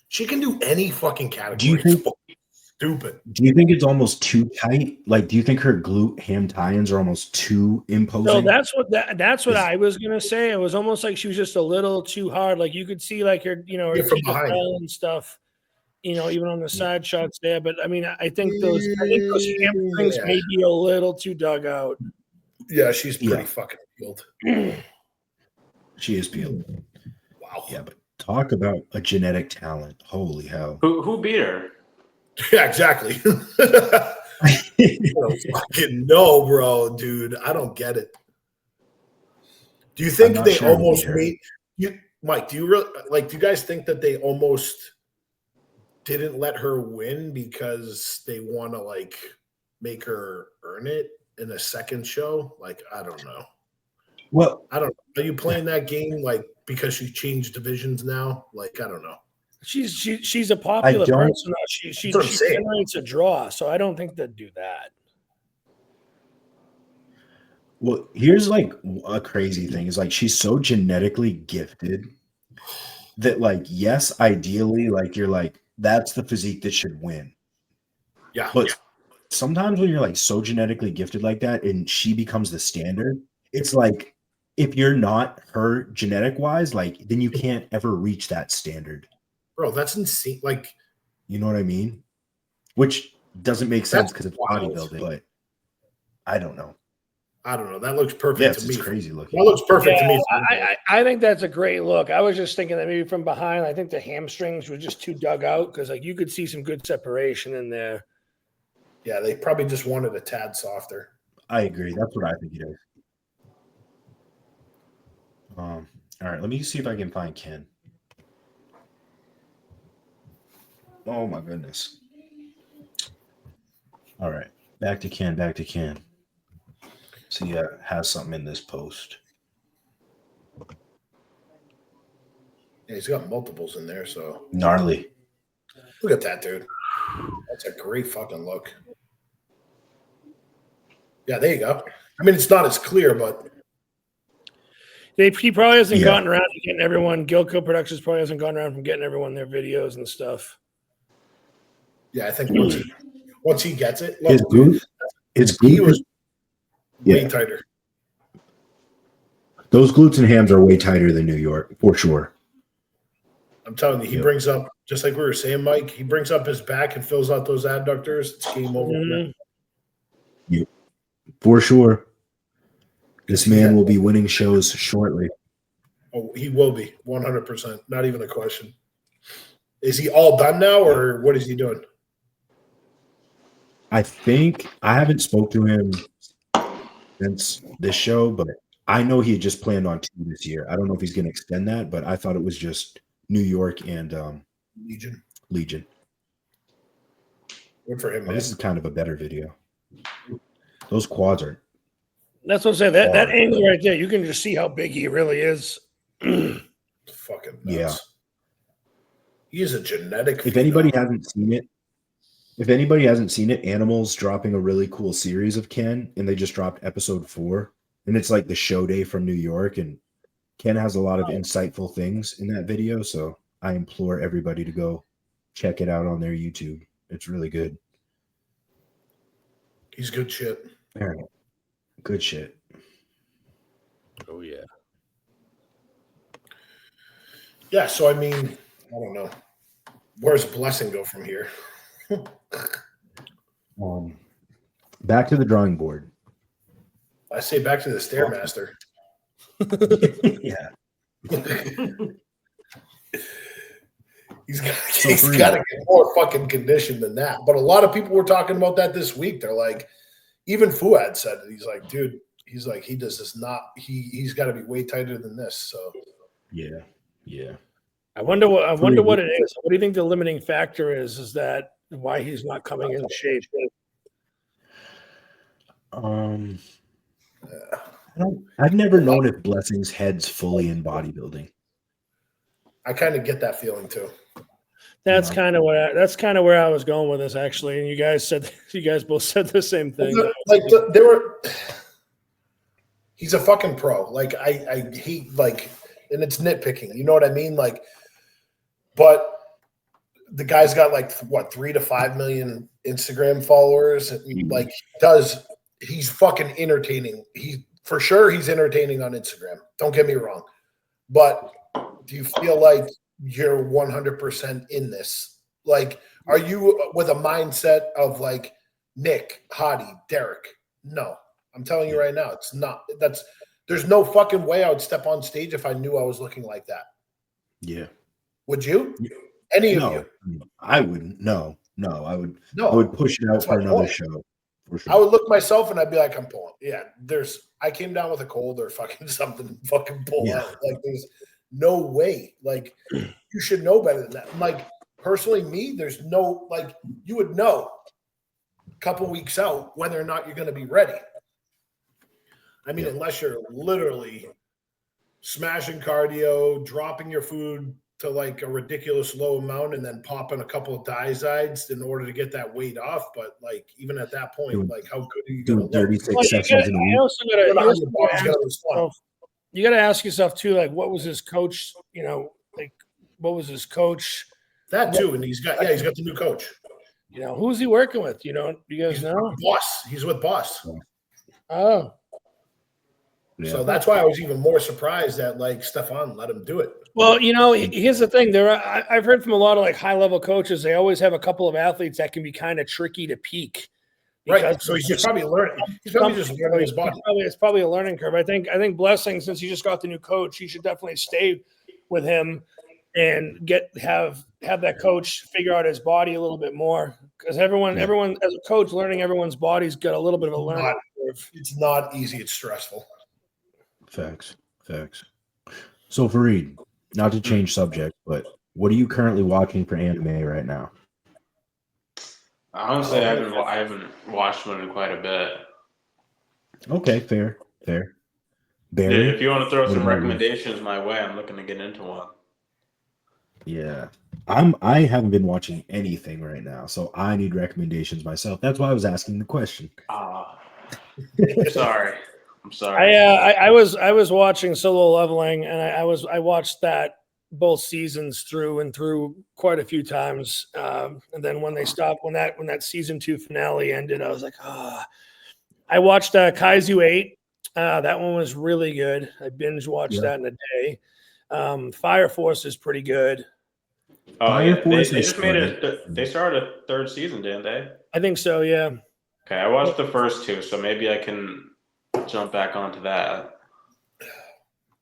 She can do any fucking category. Do you think stupid? Do you think it's almost too tight? Like, do you think her glute ham tie-ins are almost too imposing? No, that's what I was gonna say. It was almost like she was just a little too hard. Like you could see like her, her from behind and stuff. Even on the side shots there. But I mean, I think those hamstrings may be a little too dug out. Yeah, she's pretty fucking peeled. She is peeled. Wow. Yeah, but talk about a genetic talent. Holy hell. Who beat her? Yeah, exactly. I don't fucking know, bro, dude. I don't get it. Do you think they almost made you, Mike? Do you really do you guys think that they almost didn't let her win because they want to make her earn it in a second show? I don't know. Well, I don't know. Are you playing that game because she changed divisions now? I don't know. She's a popular person. She generates a draw, so I don't think they'd do that. Well, here's a crazy thing is she's so genetically gifted that yes, ideally you're that's the physique that should win. Yeah. But sometimes when you're so genetically gifted like that and she becomes the standard, it's if you're not her genetic wise, then you can't ever reach that standard. Bro, that's insane. You know what I mean? Which doesn't make sense because it's bodybuilding, but I don't know. That looks perfect to me. It's crazy looking. That looks perfect to me. I think that's a great look. I was just thinking that maybe from behind, I think the hamstrings were just too dug out because you could see some good separation in there. Yeah, they probably just wanted a tad softer. I agree. That's what I think it is. All right, let me see if I can find Ken. Oh my goodness. All right, back to Ken. See, has something in this post. Yeah, he's got multiples in there, so gnarly. Look at that, dude. That's a great fucking look. Yeah, there you go. I mean, it's not as clear, but he probably hasn't gotten around to getting everyone. Gilco Productions probably hasn't gone around from getting everyone their videos and stuff. Yeah, I think Once he gets it, His glute, he was way yeah. tighter. Those glutes and hams are way tighter than New York, for sure. I'm telling you, he brings up, just like we were saying, Mike, he brings up his back and fills out those adductors. It's game over. Yeah, for sure. This man will be winning shows shortly. Oh, he will be 100%. Not even a question. Is he all done now, or what is he doing? I think I haven't spoke to him since this show, but I know he had just planned on 2 this year. I don't know if he's going to extend that, but I thought it was just New York and Legion. Good for him, man. This is kind of a better video. Those quads are. That's what I'm saying. That angle right there, you can just see how big he really is. Fucking nuts. Yeah. He is a genetic. If anybody hasn't seen it, Animal's dropping a really cool series of Ken, and they just dropped episode 4, and it's like the show day from New York, and Ken has a lot of insightful things in that video, so I implore everybody to go check it out on their YouTube. It's really good. He's good shit. Good shit. Oh yeah. Yeah, so I mean, I don't know. Where's Blessing go from here? Back to the drawing board. I say back to the Stairmaster. Yeah. He's got to get more fucking conditioned than that. But a lot of people were talking about that this week. They're like, even Fuad said it. He's like, dude, he's like, he does this not. He's got to be way tighter than this. So yeah. I wonder what it is. What do you think the limiting factor is? Is that why he's not coming in shape? I've never known if Blessing's head's fully in bodybuilding. I kind of get that feeling too. That's kind of where I was going with this, actually. And you guys both said the same thing. He's a fucking pro. Like I hate and it's nitpicking. You know what I mean? Like, but the guy's got like what 3 to 5 million Instagram followers. Like he's fucking entertaining. He's entertaining on Instagram. Don't get me wrong. But do you feel like you're 100% in this? Like, are you with a mindset of like Nick, Hottie, Derek? No, I'm telling you right now, it's not. There's no fucking way I would step on stage if I knew I was looking like that. Yeah. Would you? Any of you? I wouldn't. No, I would. No, I would push it out for another show. For sure. I would look myself and I'd be like, I'm pulling. Yeah, I came down with a cold or fucking something. Fucking pull out. Like there's no way. Like you should know better than that. Like personally, me, there's no like you would know a couple weeks out whether or not you're going to be ready. I mean, unless you're literally smashing cardio, dropping your food to like a ridiculous low amount, and then popping a couple of diazides in order to get that weight off. But like even at that point, like how good are you going to 36 sessions in a week? You got to ask yourself too, like what was his coach? You know, like what was his coach? That too, and he's got the new coach. You know, who's he working with? You know, you guys know? Boss. He's with Boss. Oh. Yeah. So that's why I was even more surprised that like Stefan let him do it. Well, you know, here's the thing. I've heard from a lot of like high level coaches. They always have a couple of athletes that can be kind of tricky to peak. Right. So he's just probably learning. He's probably just learning his body. It's probably a learning curve. I think Blessing, since he just got the new coach, he should definitely stay with him and have that coach figure out his body a little bit more. Because everyone as a coach learning everyone's body's got a little bit of a learning curve. It's not easy. It's stressful. Facts. So Farid, not to change subject, but what are you currently watching for anime right now? Honestly, I haven't watched one in quite a bit. Okay, fair. Barry, Yeah, if you want to throw some recommendations my way, I'm looking to get into one. Yeah, I haven't been watching anything right now, so I need recommendations myself. That's why I was asking the question. I'm sorry. I was watching Solo Leveling, and I watched that both seasons through and through quite a few times. And then when they stopped, when that season 2 finale ended, I was like, I watched Kaiju 8. That one was really good. I binge watched that in a day. Fire Force is pretty good. Oh Fire yeah, Force they is just made funny. it. They started a 3rd season, didn't they? I think so. Yeah. Okay, I watched the first 2, so maybe I can jump back onto that.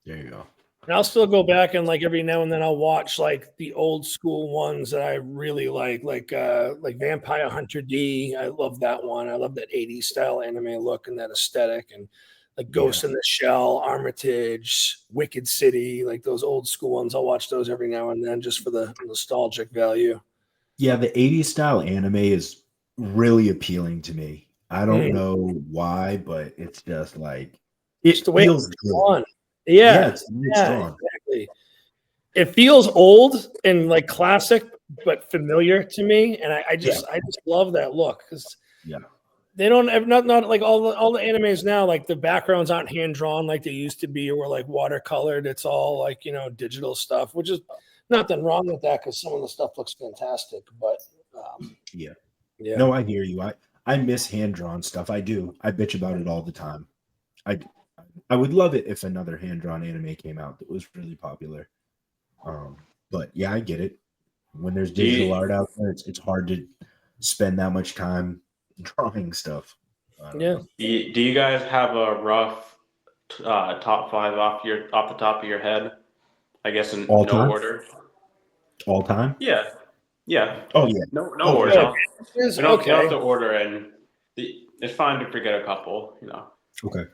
There you go. And I'll still go back and like every now and then I'll watch like the old school ones that I really like Vampire Hunter D. I love that one. I love that 80s style anime look and that aesthetic, and like Ghost in the Shell, Armitage, Wicked City, like those old school ones. I'll watch those every now and then just for the nostalgic value. Yeah, the 80s style anime is really appealing to me. I don't know why, but it's just like it the way feels it's good. on. Yeah, it's strong. exactly. It feels old and like classic, but familiar to me, and I just love that look because they don't have not like all the animes now. Like the backgrounds aren't hand drawn like they used to be, or like watercolored. It's all like digital stuff, which is nothing wrong with that because some of the stuff looks fantastic. But No, I hear you. I miss hand drawn stuff. I do. I bitch about it all the time. I would love it if another hand drawn anime came out that was really popular. But yeah, I get it. When there's digital art out there, it's hard to spend that much time drawing stuff. Yeah. Do you guys have a rough top 5 off the top of your head? I guess in All no time? order. All time? Yeah. Oh yeah. No order. Okay. You don't have to order, and it's fine to forget a couple. Okay.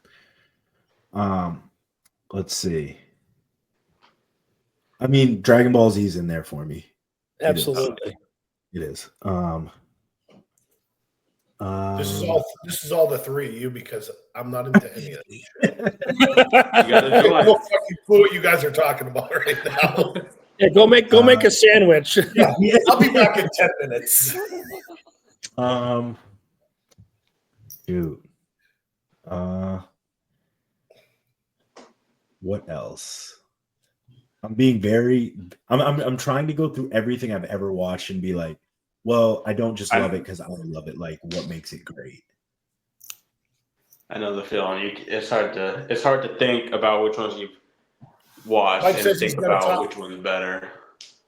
Let's see. I mean, Dragon Ball Z is in there for me. Absolutely. It is. This is all the 3 of you because I'm not into any of these. You gotta I do have no it. fucking clue what you guys are talking about right now. Yeah, go make a sandwich. Yeah, I'll be back in 10 minutes. Dude. What else? I'm trying to go through everything I've ever watched and be like, well, I don't just love it because I love it. Like, what makes it great? I know the feeling. It's hard to think about which ones you've watched Mike and says he's think got a about top. which one's better.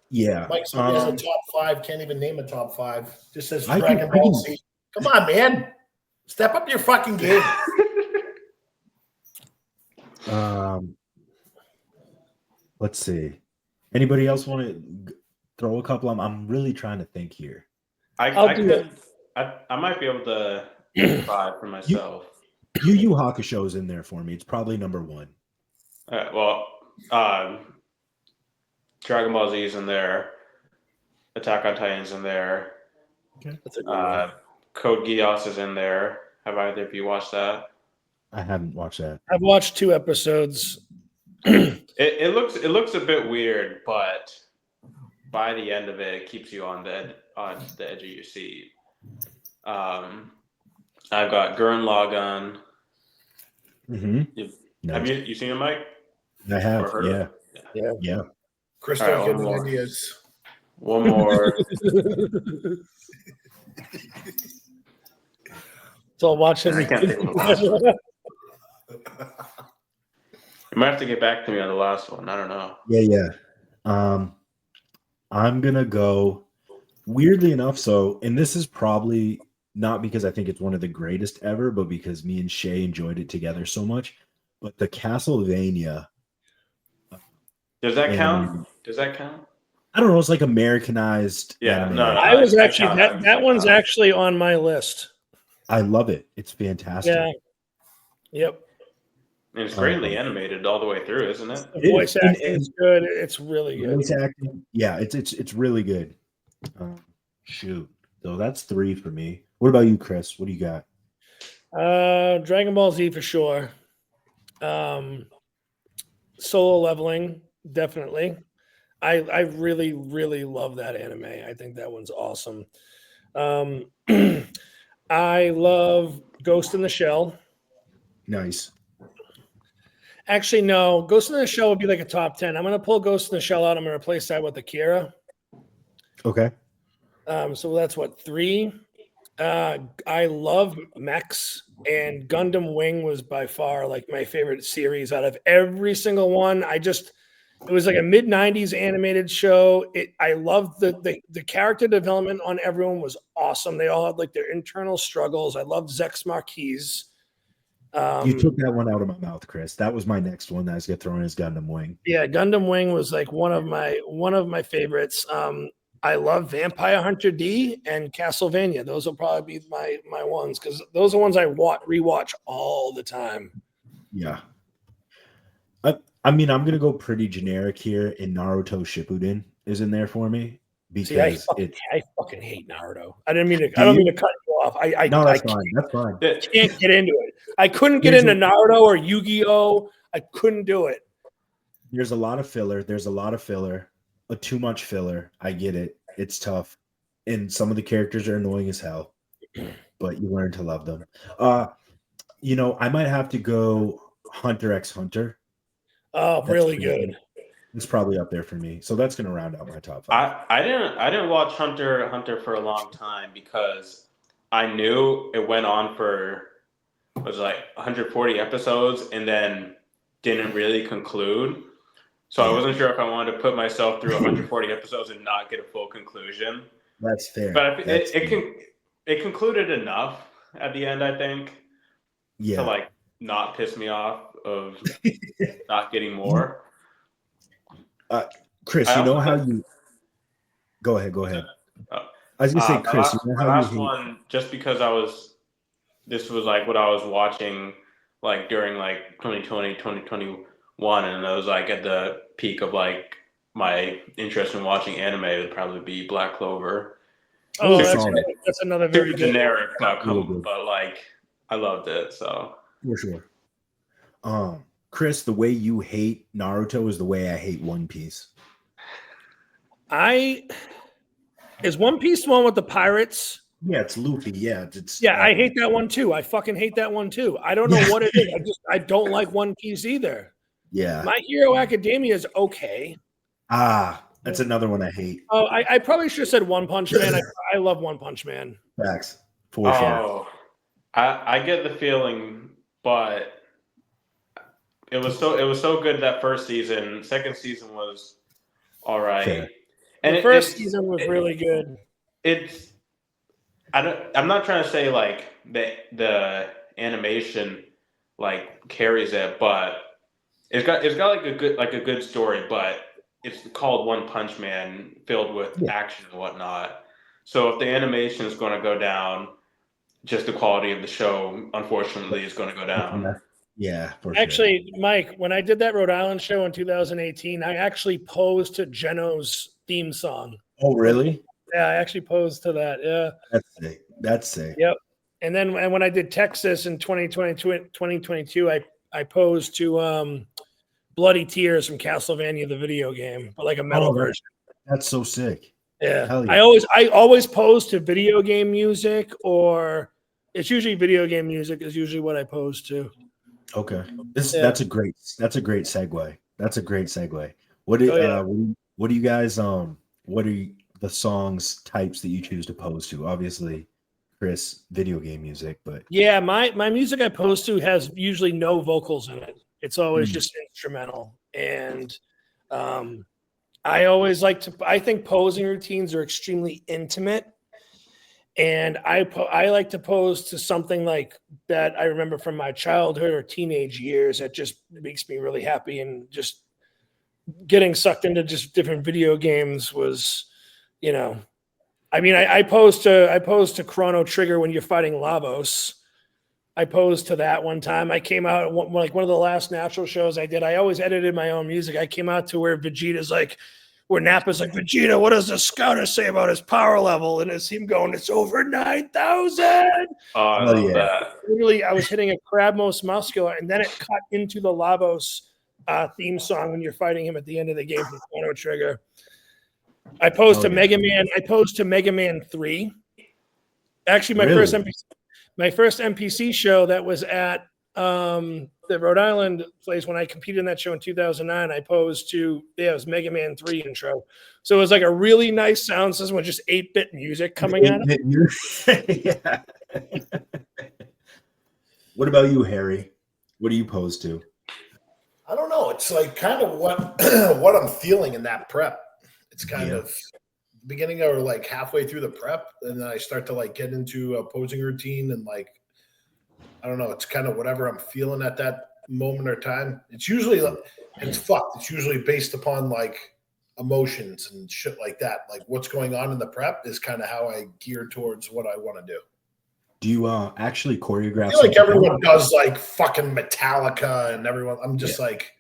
Yeah. Mike said he has a top 5. Can't even name a top 5. Just says I Dragon can- Ball Z. Come on, man. Step up your fucking game. Let's see. Anybody else want to throw a couple? I'm really trying to think here. I might be able to get 5 for myself. Yu Yu Hakusho's in there for me. It's probably number 1. Dragon Ball Z is in there. Attack on Titan's in there. Okay. Code Geass is in there. Have either of you watched that? I haven't watched that. I've watched 2 episodes. It looks a bit weird, but by the end of it, it keeps you on the edge of your seat. I've got Gurren Lagann. Mm-hmm. Have you seen it, Mike? I have. Or heard of Yeah. Chris, All right, don't give one me more. ideas. One more. So I'll watch it. I can't think of the last one. You might have to get back to me on the last one. I don't know. Yeah. I'm gonna go weirdly enough. And this is probably not because I think it's one of the greatest ever, but because me and Shay enjoyed it together so much. But the Castlevania. Does that count? I don't know. It's like Americanized. Yeah, anime. no. I was I actually count that one's actually on my list. I love it. It's fantastic. Yeah. Yep. And it's greatly animated all the way through, isn't it? The voice acting is good. It's really good. Voice acting, yeah, it's really good. Shoot, so that's 3 for me. What about you, Chris? What do you got? Dragon Ball Z for sure. Solo Leveling, definitely. I really, really love that anime. I think that one's awesome. I love Ghost in the Shell. Nice. Actually, no. Ghost in the Shell would be like a top 10. I'm going to pull Ghost in the Shell out. I'm going to replace that with Akira. Okay. So that's what, 3? I love mechs, and Gundam Wing was by far like my favorite series out of every single one. It was like a mid 90s animated show. I loved the character development on everyone was awesome. They all had like their internal struggles. I loved Zex Marquise. You took that one out of my mouth, Chris. That was my next one that I was gonna throw in as Gundam Wing. Yeah, Gundam Wing was like one of my favorites. I love Vampire Hunter D and Castlevania. Those will probably be my ones because those are ones I rewatch all the time. Yeah. I mean, I'm gonna go pretty generic here, and Naruto Shippuden is in there for me because I fucking hate Naruto. I don't mean to cut you off. No, that's fine. That's fine. Can't get into it. I couldn't get into Naruto or Yu-Gi-Oh. I couldn't do it. There's a lot of filler. Too much filler. I get it. It's tough. And some of the characters are annoying as hell, but you learn to love them. I might have to go Hunter x Hunter. Oh, really good. It's probably up there for me. So that's going to round out my top 5. I didn't watch Hunter for a long time because I knew it went on for was like 140 episodes and then didn't really conclude. So I wasn't sure if I wanted to put myself through 140 episodes and not get a full conclusion. That's fair. But it concluded enough at the end, I think, to like not piss me off of not getting more. Chris, you know how you go ahead. I was gonna say, Chris, my last one, just because this was like what I was watching like during like 2020, 2021, and I was like at the peak of like my interest in watching anime. It would probably be Black Clover. Oh, that's another very good generic outcome, but like I loved it. So for sure. Chris, the way you hate Naruto is the way I hate One Piece. Is One Piece the one with the pirates? Yeah, it's Luffy. Yeah, I hate that one too. I fucking hate that one too. I don't know what it is. I don't like One Piece either. Yeah. My Hero Academia is okay. That's another one I hate. Oh, I probably should have said One Punch Man. I love One Punch Man. Facts. For sure. I get the feeling, but it was so good that first season. Second season was all right. Fair. And the first season was really good. I'm not trying to say like the animation like carries it, but it's got like a good story, but it's called One Punch Man, filled with action and whatnot. So if the animation is going to go down, just the quality of the show, unfortunately, is going to go down. Yeah, for actually, sure. Mike, when I did that Rhode Island show in 2018, I actually posed to Geno's theme song. Oh, really? Yeah, I actually posed to that. Yeah, that's sick. Yep. And then when I did Texas in 2022, I posed to Bloody Tears from Castlevania the video game, but like a metal version. That's so sick. Yeah. I always pose to video game music, or it's usually video game music is usually what I pose to. Okay. That's a great segue. That's a great segue. What do you guys what are the songs types that you choose to pose to? Obviously, Chris, video game music, but yeah, my music I pose to has usually no vocals in it. It's always just instrumental. And I always I think posing routines are extremely intimate. And I like to pose to something like that I remember from my childhood or teenage years that just makes me really happy. And just getting sucked into just different video games was, I mean, I posed to Chrono Trigger when you're fighting Lavos. I posed to that one time. I came out like one of the last natural shows I did. I always edited my own music. I came out to where Vegeta's like, where Nappa's like, Vegeta, what does the scouter say about his power level? And it's him going, it's over 9,000. Oh, I love that. Literally, I was hitting a crab most muscular, and then it cut into the Lavos theme song when you're fighting him at the end of the game from Chrono Trigger. I posed to Mega Man. I posed to Mega Man 3. Actually, my first NPC show that was at the Rhode Island place, when I competed in that show in 2009, I posed to, it was Mega Man 3 intro. So it was like a really nice sound system with just 8-bit music coming out. Yeah. What about you, Harry? What do you pose to? I don't know. It's like kind of what what I'm feeling in that prep. It's kind of beginning or like halfway through the prep, and then I start to like get into a posing routine, and like I don't know. It's kind of whatever I'm feeling at that moment or time. It's usually it's fucked. It's usually based upon like emotions and shit like that. Like what's going on in the prep is kind of how I gear towards what I want to do. Do you actually choreograph? I feel like everyone does like fucking Metallica and everyone. I'm just like,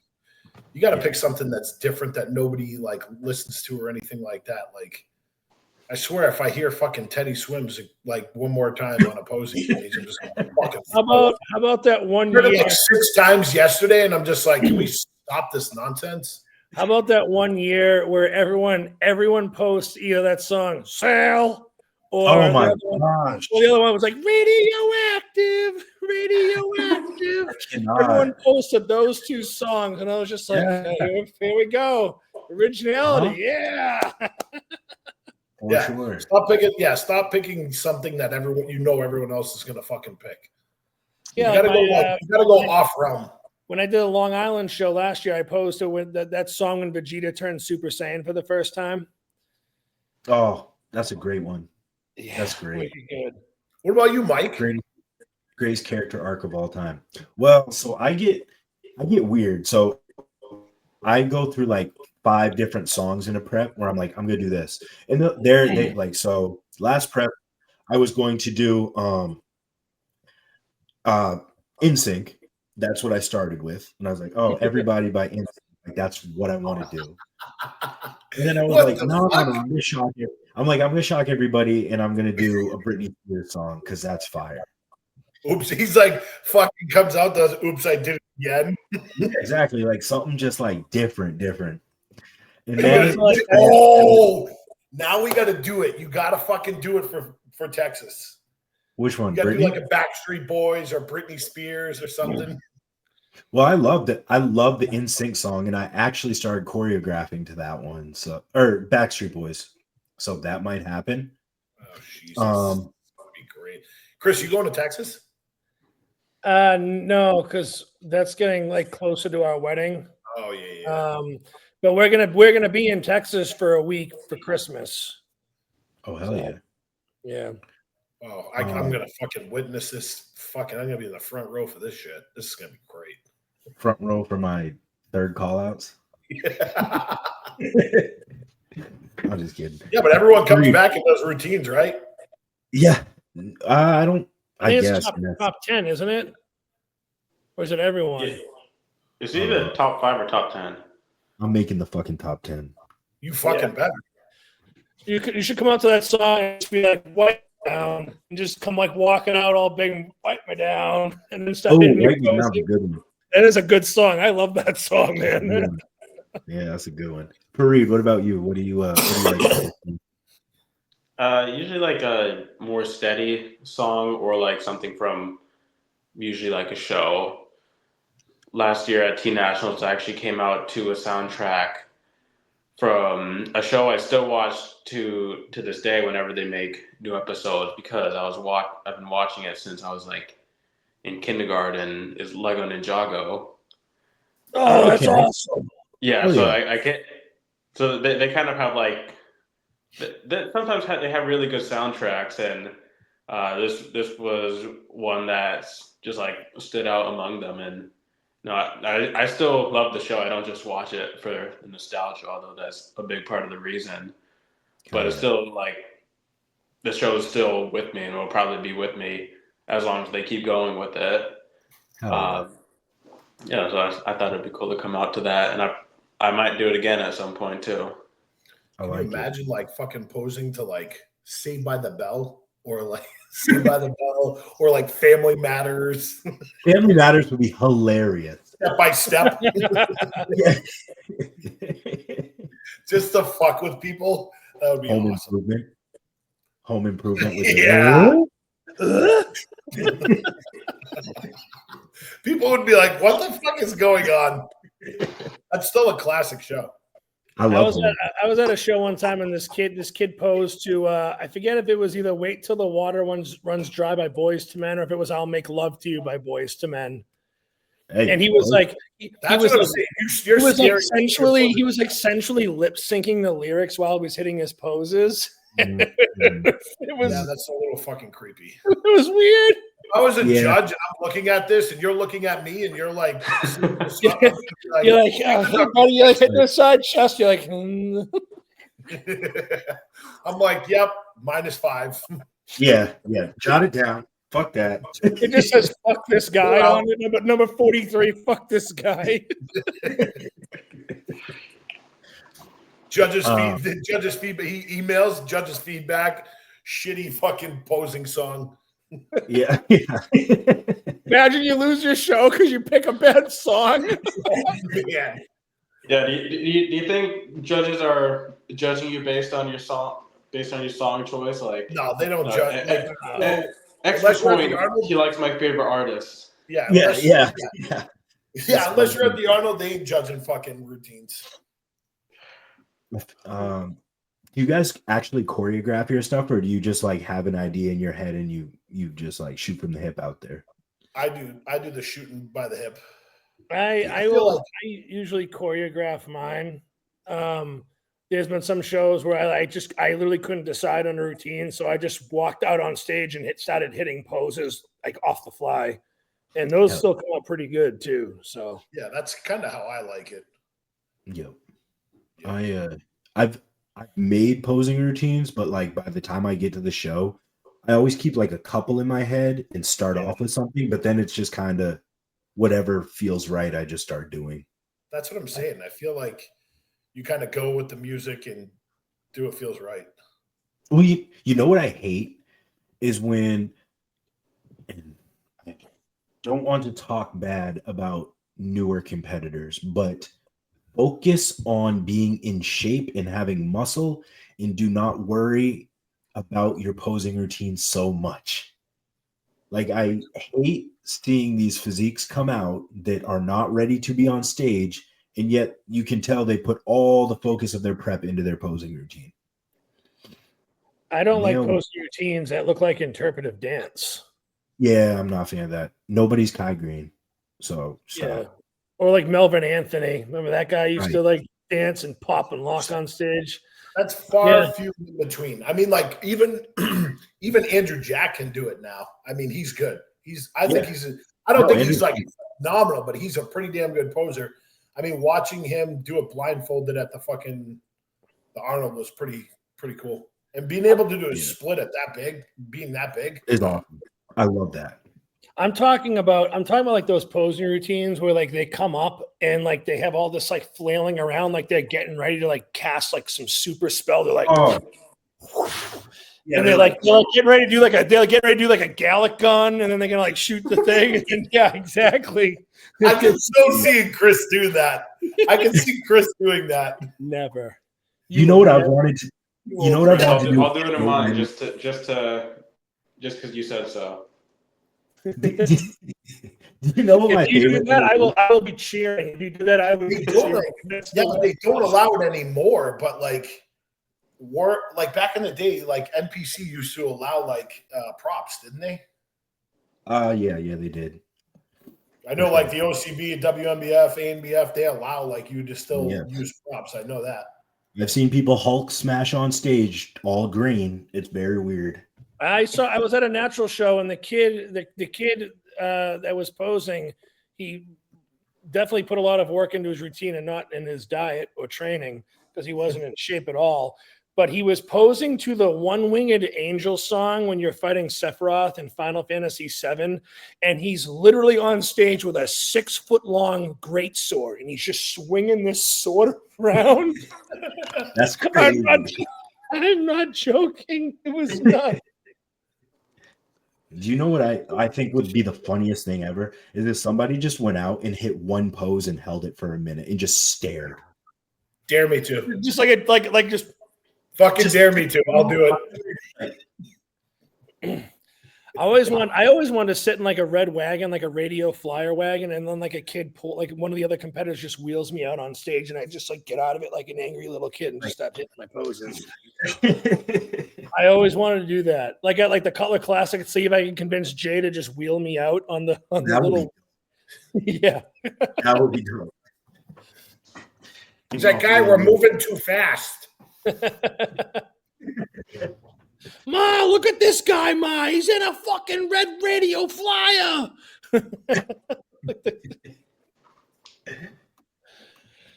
you got to pick something that's different that nobody like listens to or anything like that. Like, I swear, if I hear fucking Teddy Swims like one more time on a posing page, I'm just gonna fucking. How about that one year? Like 6 times yesterday, and I'm just like, can we stop this nonsense? How about that one year where everyone posts either that song "Sail" or oh my gosh, the other one was like radioactive. Everyone posted those 2 songs, and I was just like, here we go, originality, yeah. Sure. Stop picking something that everyone else is gonna fucking pick. Yeah, you gotta go off realm. When I did a Long Island show last year, I posted with that song when Vegeta turned Super Saiyan for the first time. Oh, that's a great one. Yeah, that's great. Good. What about you, Mike? Greatest character arc of all time. Well, so I get weird. So I go through like 5 different songs in a prep where I'm like, I'm gonna do this, and they like, so last prep I was going to do In Sync. That's what I started with, and I was like, oh, Everybody by In Sync. Like that's what I want to do. And then I was like, no, I'm gonna shock it. I'm gonna shock everybody, and I'm gonna do a Britney Spears song because that's fire. Oops, he's like fucking comes out, does oops, I did it again. Yeah, exactly, like something just like different. And then now we got to do it. You got to fucking do it for Texas. Which one? You got to do like a Backstreet Boys or Britney Spears or something. Well, I love the In Sync song, and I actually started choreographing to that one. So, or Backstreet Boys. So that might happen. Oh, Jesus. That'd be great. Chris, you going to Texas? No, because that's getting like closer to our wedding. Oh yeah. But we're gonna be in Texas for a week for Christmas. Oh hell yeah. Yeah. Oh, I'm gonna fucking witness this. I'm gonna be in the front row for this shit. This is gonna be great. Front row for my 3rd call outs. Yeah. I'm just kidding. Yeah, but everyone comes back in those routines, right? Yeah. I guess it's top 10, isn't it? Or is it everyone? Yeah. It's either top 5 or top 10. I'm making the fucking top 10. You fucking better. You should come out to that song and just be like, "Wipe down," and just come like walking out all big and wipe me down, and then start. Wipe Me Down's a good one. That is a good song. I love that song, man. Yeah, that's a good one. Farid, what about you? What do you like? Usually like a more steady song or like something from usually like a show. Last year at Teen Nationals, I actually came out to a soundtrack from a show I still watch to this day whenever they make new episodes, because I've been watching it since I was like in kindergarten. Is Lego Ninjago. Oh, that's awesome. Yeah, so I can't. So they kind of have like. Sometimes they have really good soundtracks, and this was one that's just like stood out among them. And no, I still love the show. I don't just watch it for the nostalgia, although that's a big part of the reason. But it's still like the show is still with me, and will probably be with me as long as they keep going with it. So I thought it'd be cool to come out to that, and I might do it again at some point too. Can you imagine like fucking posing to like Saved by the Bell or like Saved by the Bell or like Family Matters? Family Matters would be hilarious. Step by step. Just to fuck with people. That would be awesome. Home Improvement with People would be like, "What the fuck is going on?" That's still a classic show. I love him. I was at a show one time, and this kid posed to I forget if it was either "Wait Till the Water Runs Dry" by Boys to Men, or if it was "I'll Make Love to You" by Boys to Men. Hey, And he was like, he was like sensually lip syncing the lyrics while he was hitting his poses. Mm-hmm. It was that's a little fucking creepy. It was weird. I was a judge, and I'm looking at this, and you're looking at me, and you're like, you're like, buddy, you're like hitting the side chest. You're like, I'm like, yep, -5. Yeah. Jot it down. Fuck that. It just says "fuck this guy" on it, but number 43. Fuck this guy. Judges feedback. He emails judges feedback. Shitty fucking posing song. Yeah. Imagine you lose your show because you pick a bad song. Yeah. Yeah. Do you think judges are judging you based on your song choice? Like, no, they don't judge. Extra point. He likes my favorite artist. Yeah. Yeah. Unless you're at the Arnold, they ain't judging fucking routines. Do you guys actually choreograph your stuff, or do you just like have an idea in your head and you just like shoot from the hip out there? I do the shooting by the hip. I usually choreograph mine. There's been some shows where I literally couldn't decide on a routine, so I just walked out on stage and started hitting poses like off the fly, and those still come out pretty good too. So yeah, that's kind of how I like it. Yep. I've made posing routines, but like by the time I get to the show, I always keep like a couple in my head and start off with something, but then it's just kind of whatever feels right. I just start doing. That's what I'm saying. I feel like you kind of go with the music and do what feels right. Well, you know what I hate is when, and I don't want to talk bad about newer competitors, but focus on being in shape and having muscle, and do not worry about your posing routine so much. Like, I hate seeing these physiques come out that are not ready to be on stage, and yet you can tell they put all the focus of their prep into their posing routine. I don't like posing routines that look like interpretive dance. Yeah, I'm not a fan of that. Nobody's Kai Green. So yeah. Or like Melvin Anthony. Remember that guy used to like dance and pop and lock on stage? That's far few in between. I mean, like even Andrew Jack can do it now. I mean, he's good. I don't think he's like phenomenal, but he's a pretty damn good poser. I mean, watching him do it blindfolded at the Arnold was pretty cool. And being able to do a split at that big, being that big, is awesome. I love that. I'm talking about like those posing routines where like they come up and like they have all this like flailing around, like they're getting ready to like cast like some super spell. They're like, and they're getting ready to do like a Gallic gun, and then they're gonna like shoot the thing. And yeah, exactly. I can still see Chris do that. I can see Chris doing that. Never. You know what I wanted to? You know what I wanted to do? I'll do it in mine just because you said so. Do you know what my favorite? I will be cheering. If you do that, I will be cheering. They don't allow it anymore. But like back in the day, like NPC used to allow like props, didn't they? Yeah, they did. I know, like the OCB, WNBF, ANBF, they allow like you to still use props. I know that. I've seen people Hulk smash on stage all green. It's very weird. I was at a natural show, and the kid that was posing, he definitely put a lot of work into his routine and not in his diet or training because he wasn't in shape at all. But he was posing to the One-Winged Angel song when you're fighting Sephiroth in Final Fantasy VII, and he's literally on stage with a 6-foot-long greatsword, and he's just swinging this sword around. That's crazy. I'm not joking. It was nuts. Do you know what I think would be the funniest thing ever? Is if somebody just went out and hit one pose and held it for a minute and just stared. Dare me to. Just like just fucking dare me to. I'll do it. I always wanted to sit in like a red wagon, like a radio flyer wagon, and then like a kid pull, like one of the other competitors just wheels me out on stage, and I just like get out of it like an angry little kid and just start hitting my poses. I always wanted to do that. Like at like the Cutler Classic, see if I can convince Jay to just wheel me out on the little. Yeah, that would be dope. He's like, guy, we're moving too fast. Ma, look at this guy, Ma. He's in a fucking red radio flyer.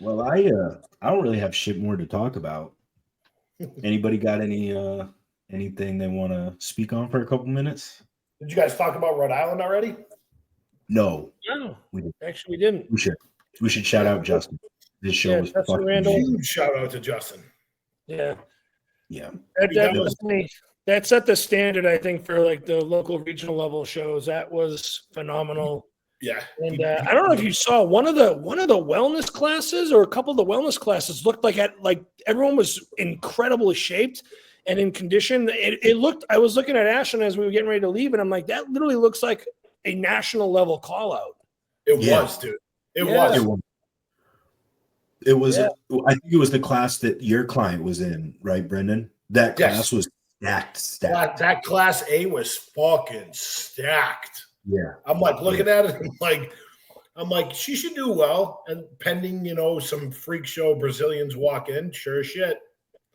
Well, I don't really have shit more to talk about. Anybody got anything they want to speak on for a couple minutes? Did you guys talk about Rhode Island already? No. No, we didn't. We should shout out Justin. This show was fucking Randall. Huge shout out to Justin. Yeah. Yeah. That set the standard, I think, for like the local regional level shows. That was phenomenal. Yeah. And I don't know if you saw one of the wellness classes or a couple of the wellness classes looked like everyone was incredibly shaped and in condition. It looked. I was looking at Ashton as we were getting ready to leave, and I'm like, that literally looks like a national level call out. It was, dude. It was. It was. I think it was the class that your client was in, right, Brendan? That class was stacked. That class A was fucking stacked. Yeah. I'm like looking at it. I'm like, she should do well. And pending, some freak show Brazilians walk in, sure as shit.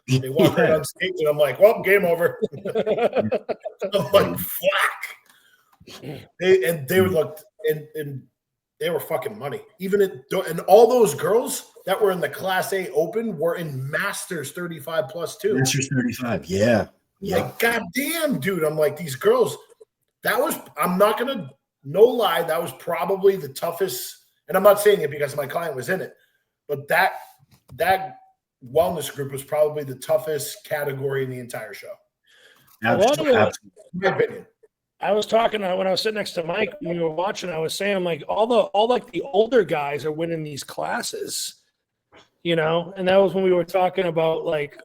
They walk right on stage, and I'm like, well, game over. I'm like, fuck. They would look, and they were fucking money. And all those girls that were in the Class A Open were in Masters 35 plus too. Masters 35, yeah. Like, goddamn, dude. I'm like, these girls, I'm not going to, no lie, that was probably the toughest. And I'm not saying it because my client was in it, but that wellness group was probably the toughest category in the entire show. Absolutely. In my opinion. I was talking when I was sitting next to Mike when we were watching. I was saying, like, all the older guys are winning these classes, and that was when we were talking about, like,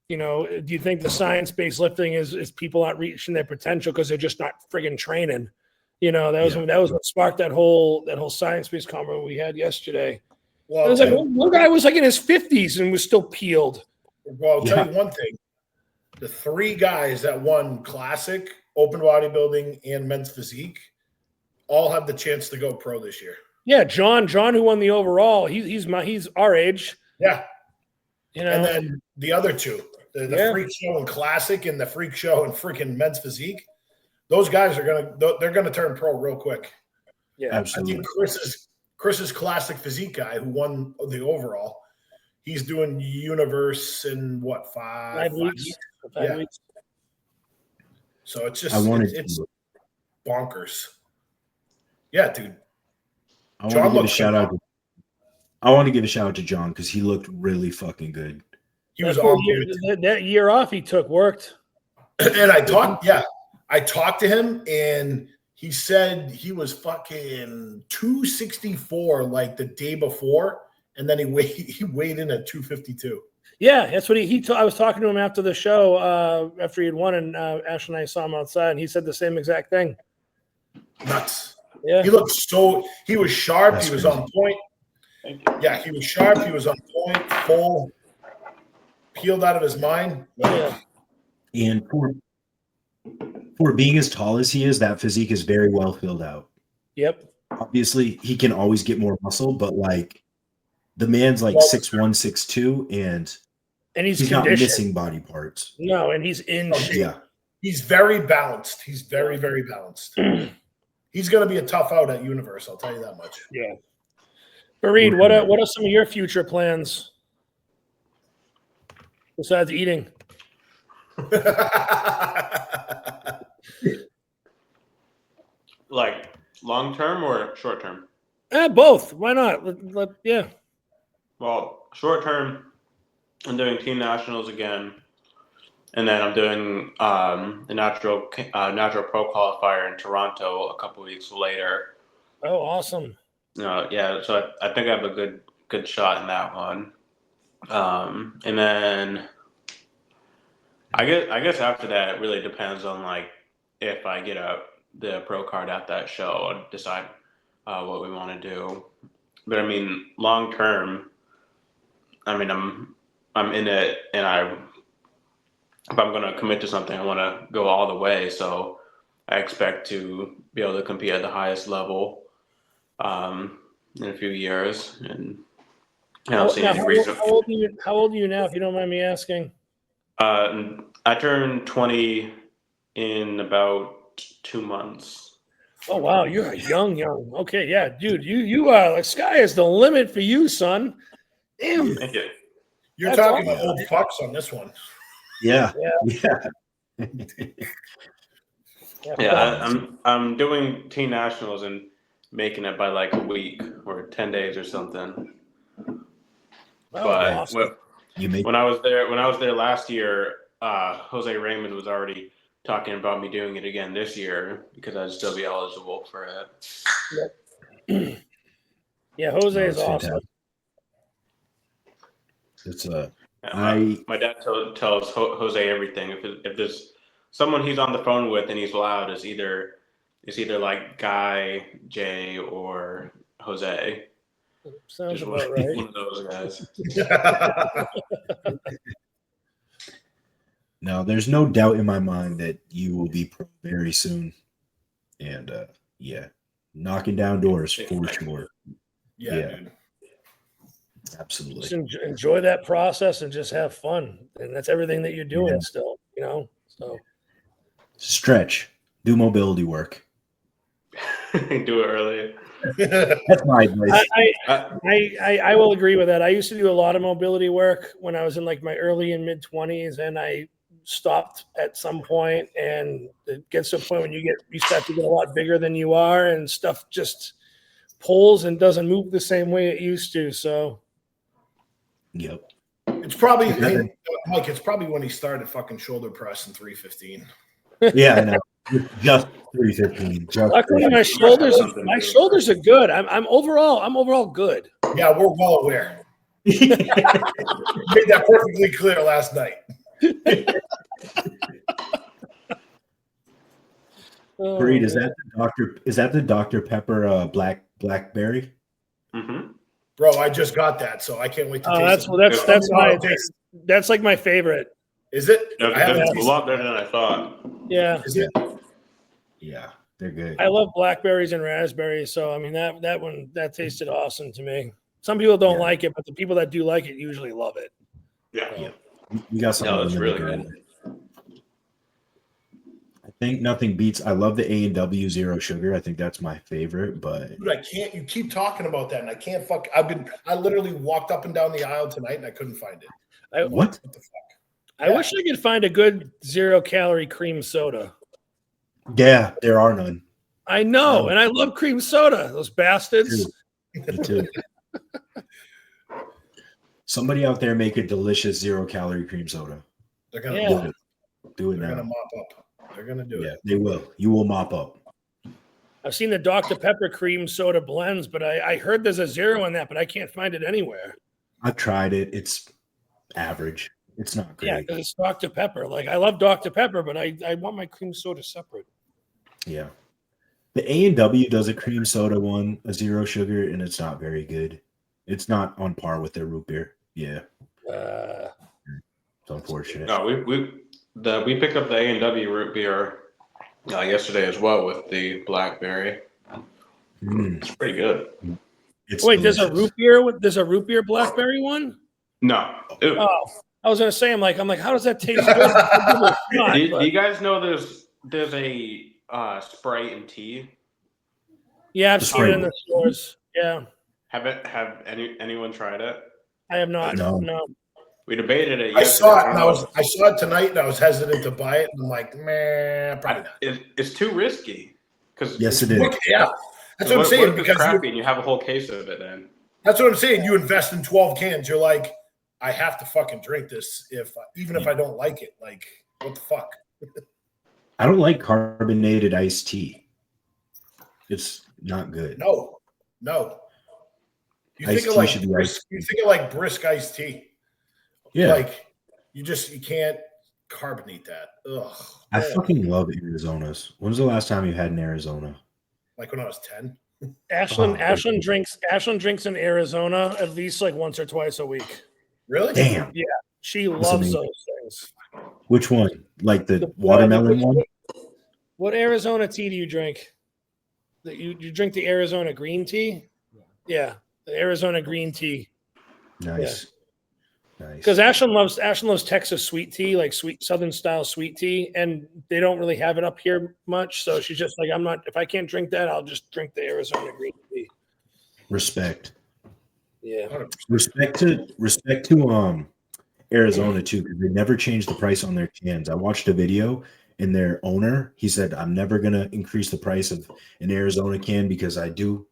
do you think the science-based lifting is people not reaching their potential because they're just not friggin' training? That was what sparked that whole science-based convo we had yesterday. Well, it was like one guy was like in his 50s and was still peeled. Well, I'll tell you one thing: the three guys that won Classic, Open Bodybuilding, and Men's Physique all have the chance to go pro this year. Yeah, John, who won the overall, he's our age. Yeah, and then the other two, the Freak Show and Classic, and the Freak Show and freaking Men's Physique. Those guys they're gonna turn pro real quick. Yeah, absolutely. I think Chris's Classic Physique guy who won the overall, he's doing Universe in what, 5 weeks? 5 weeks. So it's just it's bonkers. Yeah, dude. I want to give a shout out to John because he looked really fucking good. He was on that year off he took worked. And I talked to him, and he said he was fucking 264 like the day before, and then he weighed in at 252. Yeah, that's what I was talking to him after the show, after he had won, and Ash and I saw him outside, and he said the same exact thing. Nuts. Yeah. He looked he was sharp. That's crazy. On point. Yeah, he was sharp. He was on point, full, peeled out of his mind. Yeah. And for being as tall as he is, that physique is very well filled out. Yep. Obviously, he can always get more muscle, but like the man's like 6'1", 6'2", and he's not missing body parts. No, and he's in shape. Yeah. He's very balanced. He's very, very balanced. He's going to be a tough out at Universe, I'll tell you that much. Yeah. Farid, what are some of your future plans besides eating? Like long term or short term? Both. Why not? Yeah. Well, short term, I'm doing team nationals again, and then I'm doing the natural pro qualifier in Toronto a couple weeks later. Oh, awesome! Yeah, so I think I have a good shot in that one, and then I guess after that it really depends on like if I get the pro card at that show, I'll decide what we want to do. But I mean, long term, I mean, I'm in it, and if I'm going to commit to something, I want to go all the way. So I expect to be able to compete at the highest level in a few years, and I don't see any reason. How old are you now, if you don't mind me asking? I turned 20 in about 2 months. Oh wow, you're young. Okay, yeah, dude, you are like sky is the limit for you, son. Damn. Thank you. You're That's talking awesome. to old fucks on this one. Yeah. Yeah, I'm doing teen nationals and making it by like a week or 10 days or something. But awesome. when I was there last year, Jose Raymond was already talking about me doing it again this year because I'd still be eligible for it. Yep. Yeah, Jose is awesome. It's my dad tells Jose everything. If there's someone he's on the phone with and he's loud, it's either like Guy, Jay, or Jose. Sounds Just about right. One of those guys. No, there's no doubt in my mind that you will be pro very soon, and knocking down doors for sure. Yeah. Dude. Absolutely. Just enjoy that process and just have fun, and that's everything that you're doing still. So stretch, do mobility work, do it early. That's my advice. I will agree with that. I used to do a lot of mobility work when I was in like my early and mid 20s, and I stopped at some point, and it gets to a point when you start to get a lot bigger than you are, and stuff just pulls and doesn't move the same way it used to. So yep. It's probably Mike, it's probably when he started fucking shoulder press in 315. Yeah, I know. Just 315. Luckily, my shoulders are good. I'm overall good. Yeah, we're well aware. You made that perfectly clear last night. Farid, is that the Dr. Pepper blackberry? Mm-hmm. Bro, I just got that, so I can't wait to taste it. That's like my favorite. Is it? It's a lot better than I thought. Yeah. Is it? Yeah, they're good. I love blackberries and raspberries, so I mean that one tasted awesome to me. Some people don't like it, but the people that do like it usually love it. Yeah. You got something. No, it's really good. I think nothing beats. I love the A&W Zero Sugar. I think that's my favorite. But dude, I can't. You keep talking about that, and I can't. I literally walked up and down the aisle tonight, and I couldn't find it. What the fuck? I wish I could find a good 0-calorie cream soda. Yeah, there are none. I know, and I love cream soda. Those bastards. Me too. Somebody out there make a delicious 0-calorie cream soda. They're gonna do it They're now. gonna mop up. They're gonna do it. They will. You will mop up. I've seen the Dr. Pepper cream soda blends, but I heard there's a zero in that, but I can't find it anywhere. I've tried it. It's average. It's not great. Yeah, because it's Dr. Pepper. Like, I love Dr. Pepper, but I want my cream soda separate. Yeah. The A&W does a cream soda one, a 0 sugar, and it's not very good. It's not on par with their root beer. Yeah. It's unfortunate. No, we picked up the A&W root beer yesterday as well with the blackberry. It's pretty good. Wait, delicious. There's a root beer blackberry one? No. Ew. Oh, I was gonna say, I'm like, how does that taste good? Do you guys know there's a Sprite and tea? Yeah, I've seen it in the stores. Yeah. Have anyone tried it? I have not. No. We debated it. I saw it. I saw it tonight, and I was hesitant to buy it. And I'm like, man, probably not. It's too risky. Yes, it is. Yeah, that's what I'm saying. Because crappy, and you have a whole case of it. Then that's what I'm saying. You invest in 12 cans. You're like, I have to fucking drink this, even if I don't like it. Like, what the fuck? I don't like carbonated iced tea. It's not good. No. You think of like brisk iced tea. Yeah. Like you can't. carbonate that. Ugh. I fucking love Arizona's. When was the last time you had in Arizona? Like when I was 10. Ashlyn drinks in Arizona at least like once or twice a week. Really? Damn. Yeah, she loves those things. Which one? Like the watermelon one? What Arizona tea do you drink? You drink the Arizona green tea? Yeah, the Arizona green tea. Nice. Nice. Because Ashlyn loves Texas sweet tea, like sweet Southern style sweet tea, and they don't really have it up here much. So she's just like, if I can't drink that, I'll just drink the Arizona green tea. Respect. Yeah. Respect to Arizona too, because they never changed the price on their cans. I watched a video and their owner, he said, I'm never gonna increase the price of an Arizona can because I do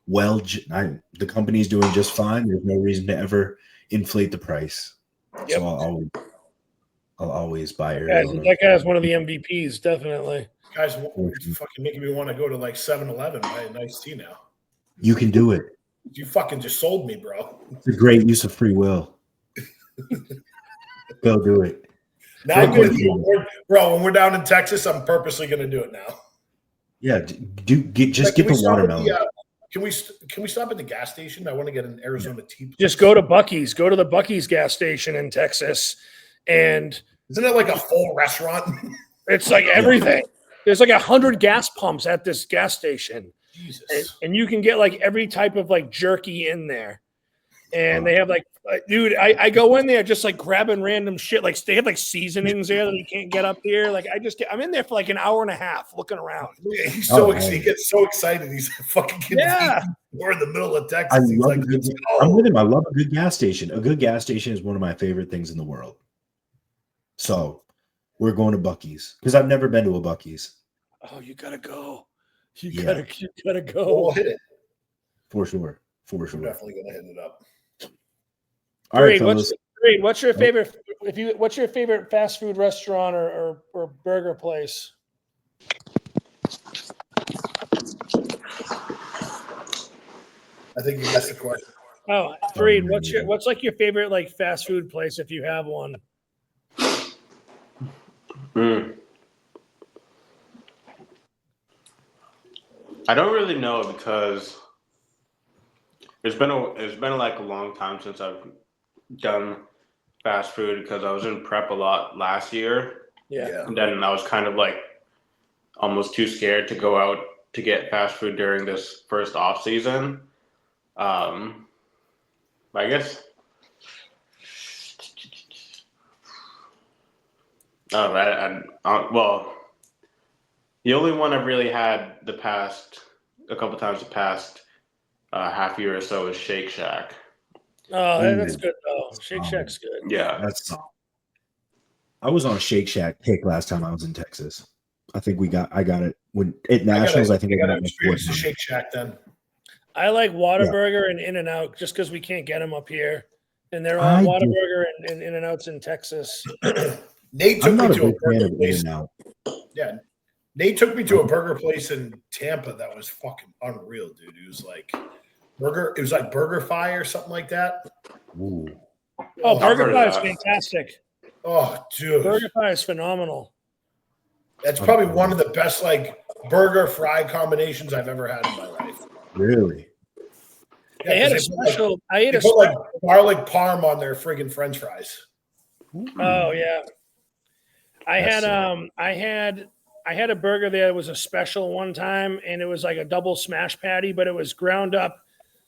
well. The company's doing just fine. There's no reason to ever inflate the price. Yep. So I'll always buy Arizona. That guy's one of the MVPs, definitely. Guys, you're fucking making me want to go to like 7-Eleven buy a nice tea now. You can do it. You fucking just sold me, bro. It's a great use of free will. Go do it. Now I'm gonna do it. Bro, when we're down in Texas, I'm purposely gonna do it now. Yeah, get the watermelon. Can we stop at the gas station? I want to get an Arizona tea. Place. Just go to Buc-ee's. Go to the Buc-ee's gas station in Texas, and isn't it like a full restaurant? It's like everything. There's like 100 gas pumps at this gas station. Jesus. And you can get like every type of like jerky in there. And they have like, dude, I go in there just like grabbing random shit. Like they have like seasonings there that you can't get up here. Like I'm in there for like an hour and a half looking around. Yeah, he's so he gets so excited. He's fucking kidding. Yeah. We're in the middle of Texas. I'm with him. I love a good gas station. A good gas station is one of my favorite things in the world. So we're going to Buc-ee's because I've never been to a Buc-ee's. Oh, you gotta go. You gotta go. We'll hit it. For sure. We're definitely gonna hit it up. All right, fellas. What's your favorite? What's your favorite fast food restaurant or burger place? I think you missed the question. Oh, Farid, what's like your favorite like fast food place if you have one? I don't really know because it's been like a long time since I've done fast food because I was in prep a lot last year. Yeah. And then I was kind of like almost too scared to go out to get fast food during this first off season. I guess. Well, the only one I've really had a couple times the past half year or so is Shake Shack. Oh, that's good though. Shake Shack's good. Yeah, I was on a Shake Shack kick last time I was in Texas. I think I got it when at Nationals. I think I got it. Shake Shack then. I like Whataburger and In-N-Out just because we can't get them up here, and they're all Whataburger and In-N-Outs in Texas. Nate took me to a burger place. Yeah, Nate took me to a burger place in Tampa that was fucking unreal, dude. It was like Burger Fi or something like that. Ooh. Oh, Burger Fi is fantastic. Oh, dude. Burger Fi is phenomenal. That's probably one of the best like burger fry combinations I've ever had in my life. Really? Yeah, they had a special. They put like garlic parm on their friggin' French fries. Oh yeah. I had a burger there that was a special one time, and it was like a double smash patty, but it was ground up,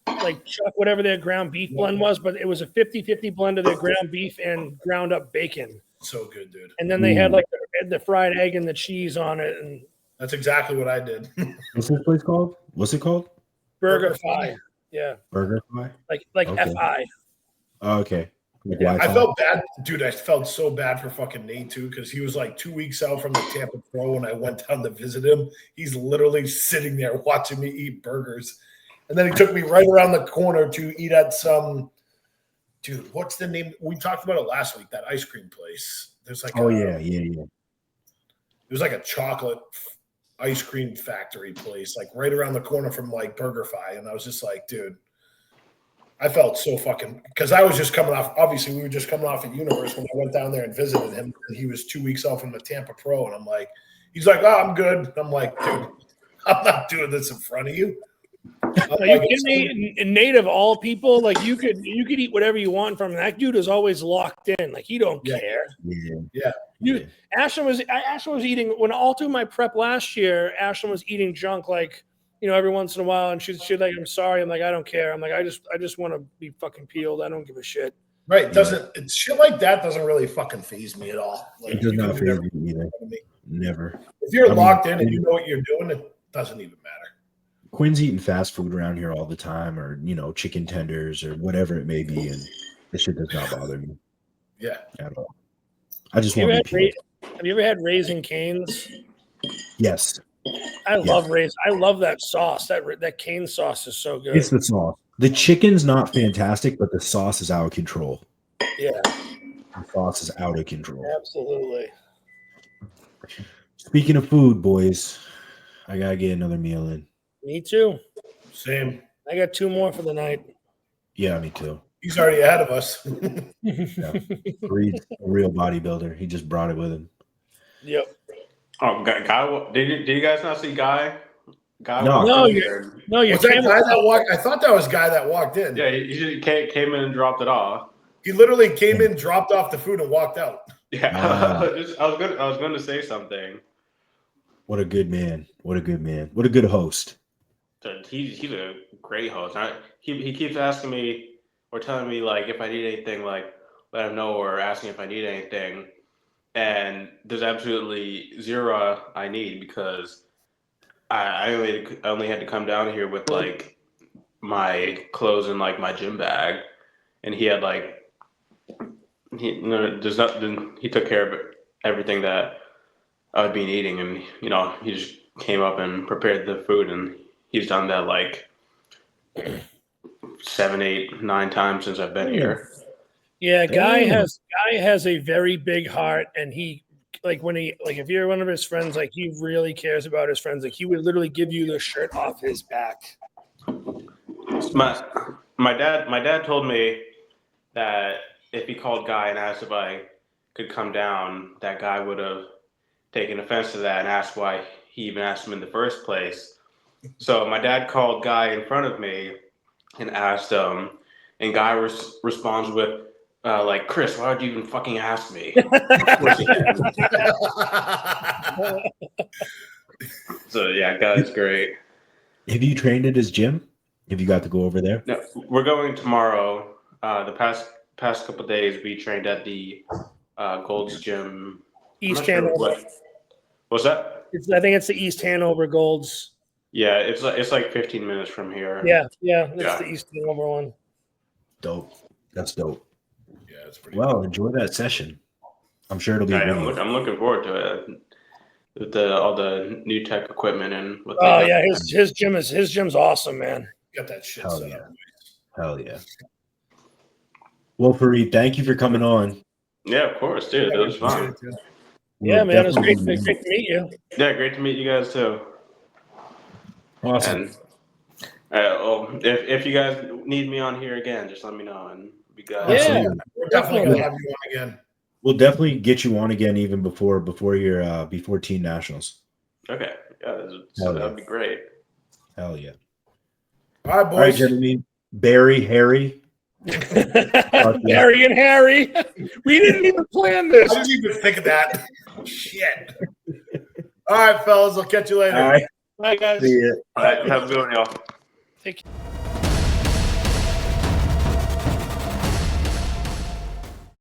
like whatever their ground beef blend was, but it was a 50-50 blend of their ground beef and ground up bacon. So good, dude. And then they had like the fried egg and the cheese on it. And that's exactly what I did. What's this place called? What's it called? Burger Fi. Yeah. Burger Fi? Like okay. F-I. Oh, okay. I felt bad, dude. I felt so bad for fucking Nate too, because he was like 2 weeks out from the Tampa Pro when I went down to visit him. He's literally sitting there watching me eat burgers, and then he took me right around the corner to eat at some. Dude, what's the name? We talked about it last week. That ice cream place. There's like there's like a chocolate ice cream factory place, like right around the corner from like Burger Fi, and I was just like, dude. I felt so fucking because I was just coming off. Obviously, we were just coming off at Universe when I went down there and visited him. And he was 2 weeks out from the Tampa Pro, and I'm like, he's like, "Oh, I'm good." I'm like, "Dude, I'm not doing this in front of you." Are you kidding me? Nate of all people, like you could eat whatever you want from him. That dude is always locked in. Like he don't care. Yeah. Ashton was eating when all through my prep last year. Ashton was eating junk like every once in a while, and she'd like, "I'm sorry." I'm like, "I don't care." I'm like, I just want to be fucking peeled. I don't give a shit. Right? Doesn't shit like that doesn't really fucking faze me at all. Like, it does not faze me either. Never. If you're locked in and you know what you're doing, it doesn't even matter. Quinn's eating fast food around here all the time, or chicken tenders or whatever it may be, and this shit does not bother me. Yeah, at all. I just want to be. Have you ever had Raising Cane's? Yes. I love Raisin. I love that sauce. That cane sauce is so good. It's the sauce. The chicken's not fantastic, but the sauce is out of control. Yeah. The sauce is out of control. Absolutely. Speaking of food, boys, I gotta get another meal in. Me too. Same. I got 2 more for the night. Yeah, me too. He's already ahead of us. Yeah. Reed's a real bodybuilder. He just brought it with him. Yep. Oh, Guy, did you guys not see Guy? No, Was that guy that walked? I thought that was guy that walked in. Yeah, he came in and dropped it off. He literally came in, dropped off the food, and walked out. Yeah, I was going to say something. What a good man. What a good man. What a good host. He's a great host. He keeps asking me or telling me like if I need anything, like let him know, or asking if I need anything. And there's absolutely zero I need because I only had to come down here with like my clothes and like my gym bag, and he had like there's nothing. He took care of everything that I would be needing, and he just came up and prepared the food, and he's done that like 7, 8, 9 times since I've been here. Yeah, Guy has a very big heart, and he if you're one of his friends, like he really cares about his friends. Like he would literally give you the shirt off his back. My dad told me that if he called Guy and asked if I could come down, that Guy would have taken offense to that and asked why he even asked him in the first place. So my dad called Guy in front of me and asked him, and Guy responds with, like, "Chris, why would you even fucking ask me?" So yeah, Guy's great. Have you trained at his gym? Have you got to go over there? No, we're going tomorrow. The past couple of days, we trained at the Gold's Gym. East Hanover. What's that? I think it's the East Hanover Golds. Yeah, it's like 15 minutes from here. Yeah, it's the East Hanover one. Dope. That's dope. Yeah, it's pretty. Well, enjoy that session. I'm sure it'll be. I'm looking forward to it. With all the new tech equipment and with his gym's awesome, man. Got that shit Hell set yeah. up. Hell yeah. Well, Farid, thank you for coming on. Yeah, of course, dude. That was fun. Yeah, man, it was great to meet you. Yeah, great to meet you guys too. Awesome. And if you guys need me on here again, just let me know, and we got. Yeah, we're definitely gonna have you on again. We'll definitely get you on again, even before your before Teen Nationals. Okay, yeah, that'd be great. Hell yeah! All right, boys. All right, gentlemen. Barry, Harry, Barry and Harry. We didn't even plan this. I didn't even think of that. Shit. All right, fellas. I'll catch you later. All right. Bye, guys. See ya. All right, have a good one, y'all. Take care.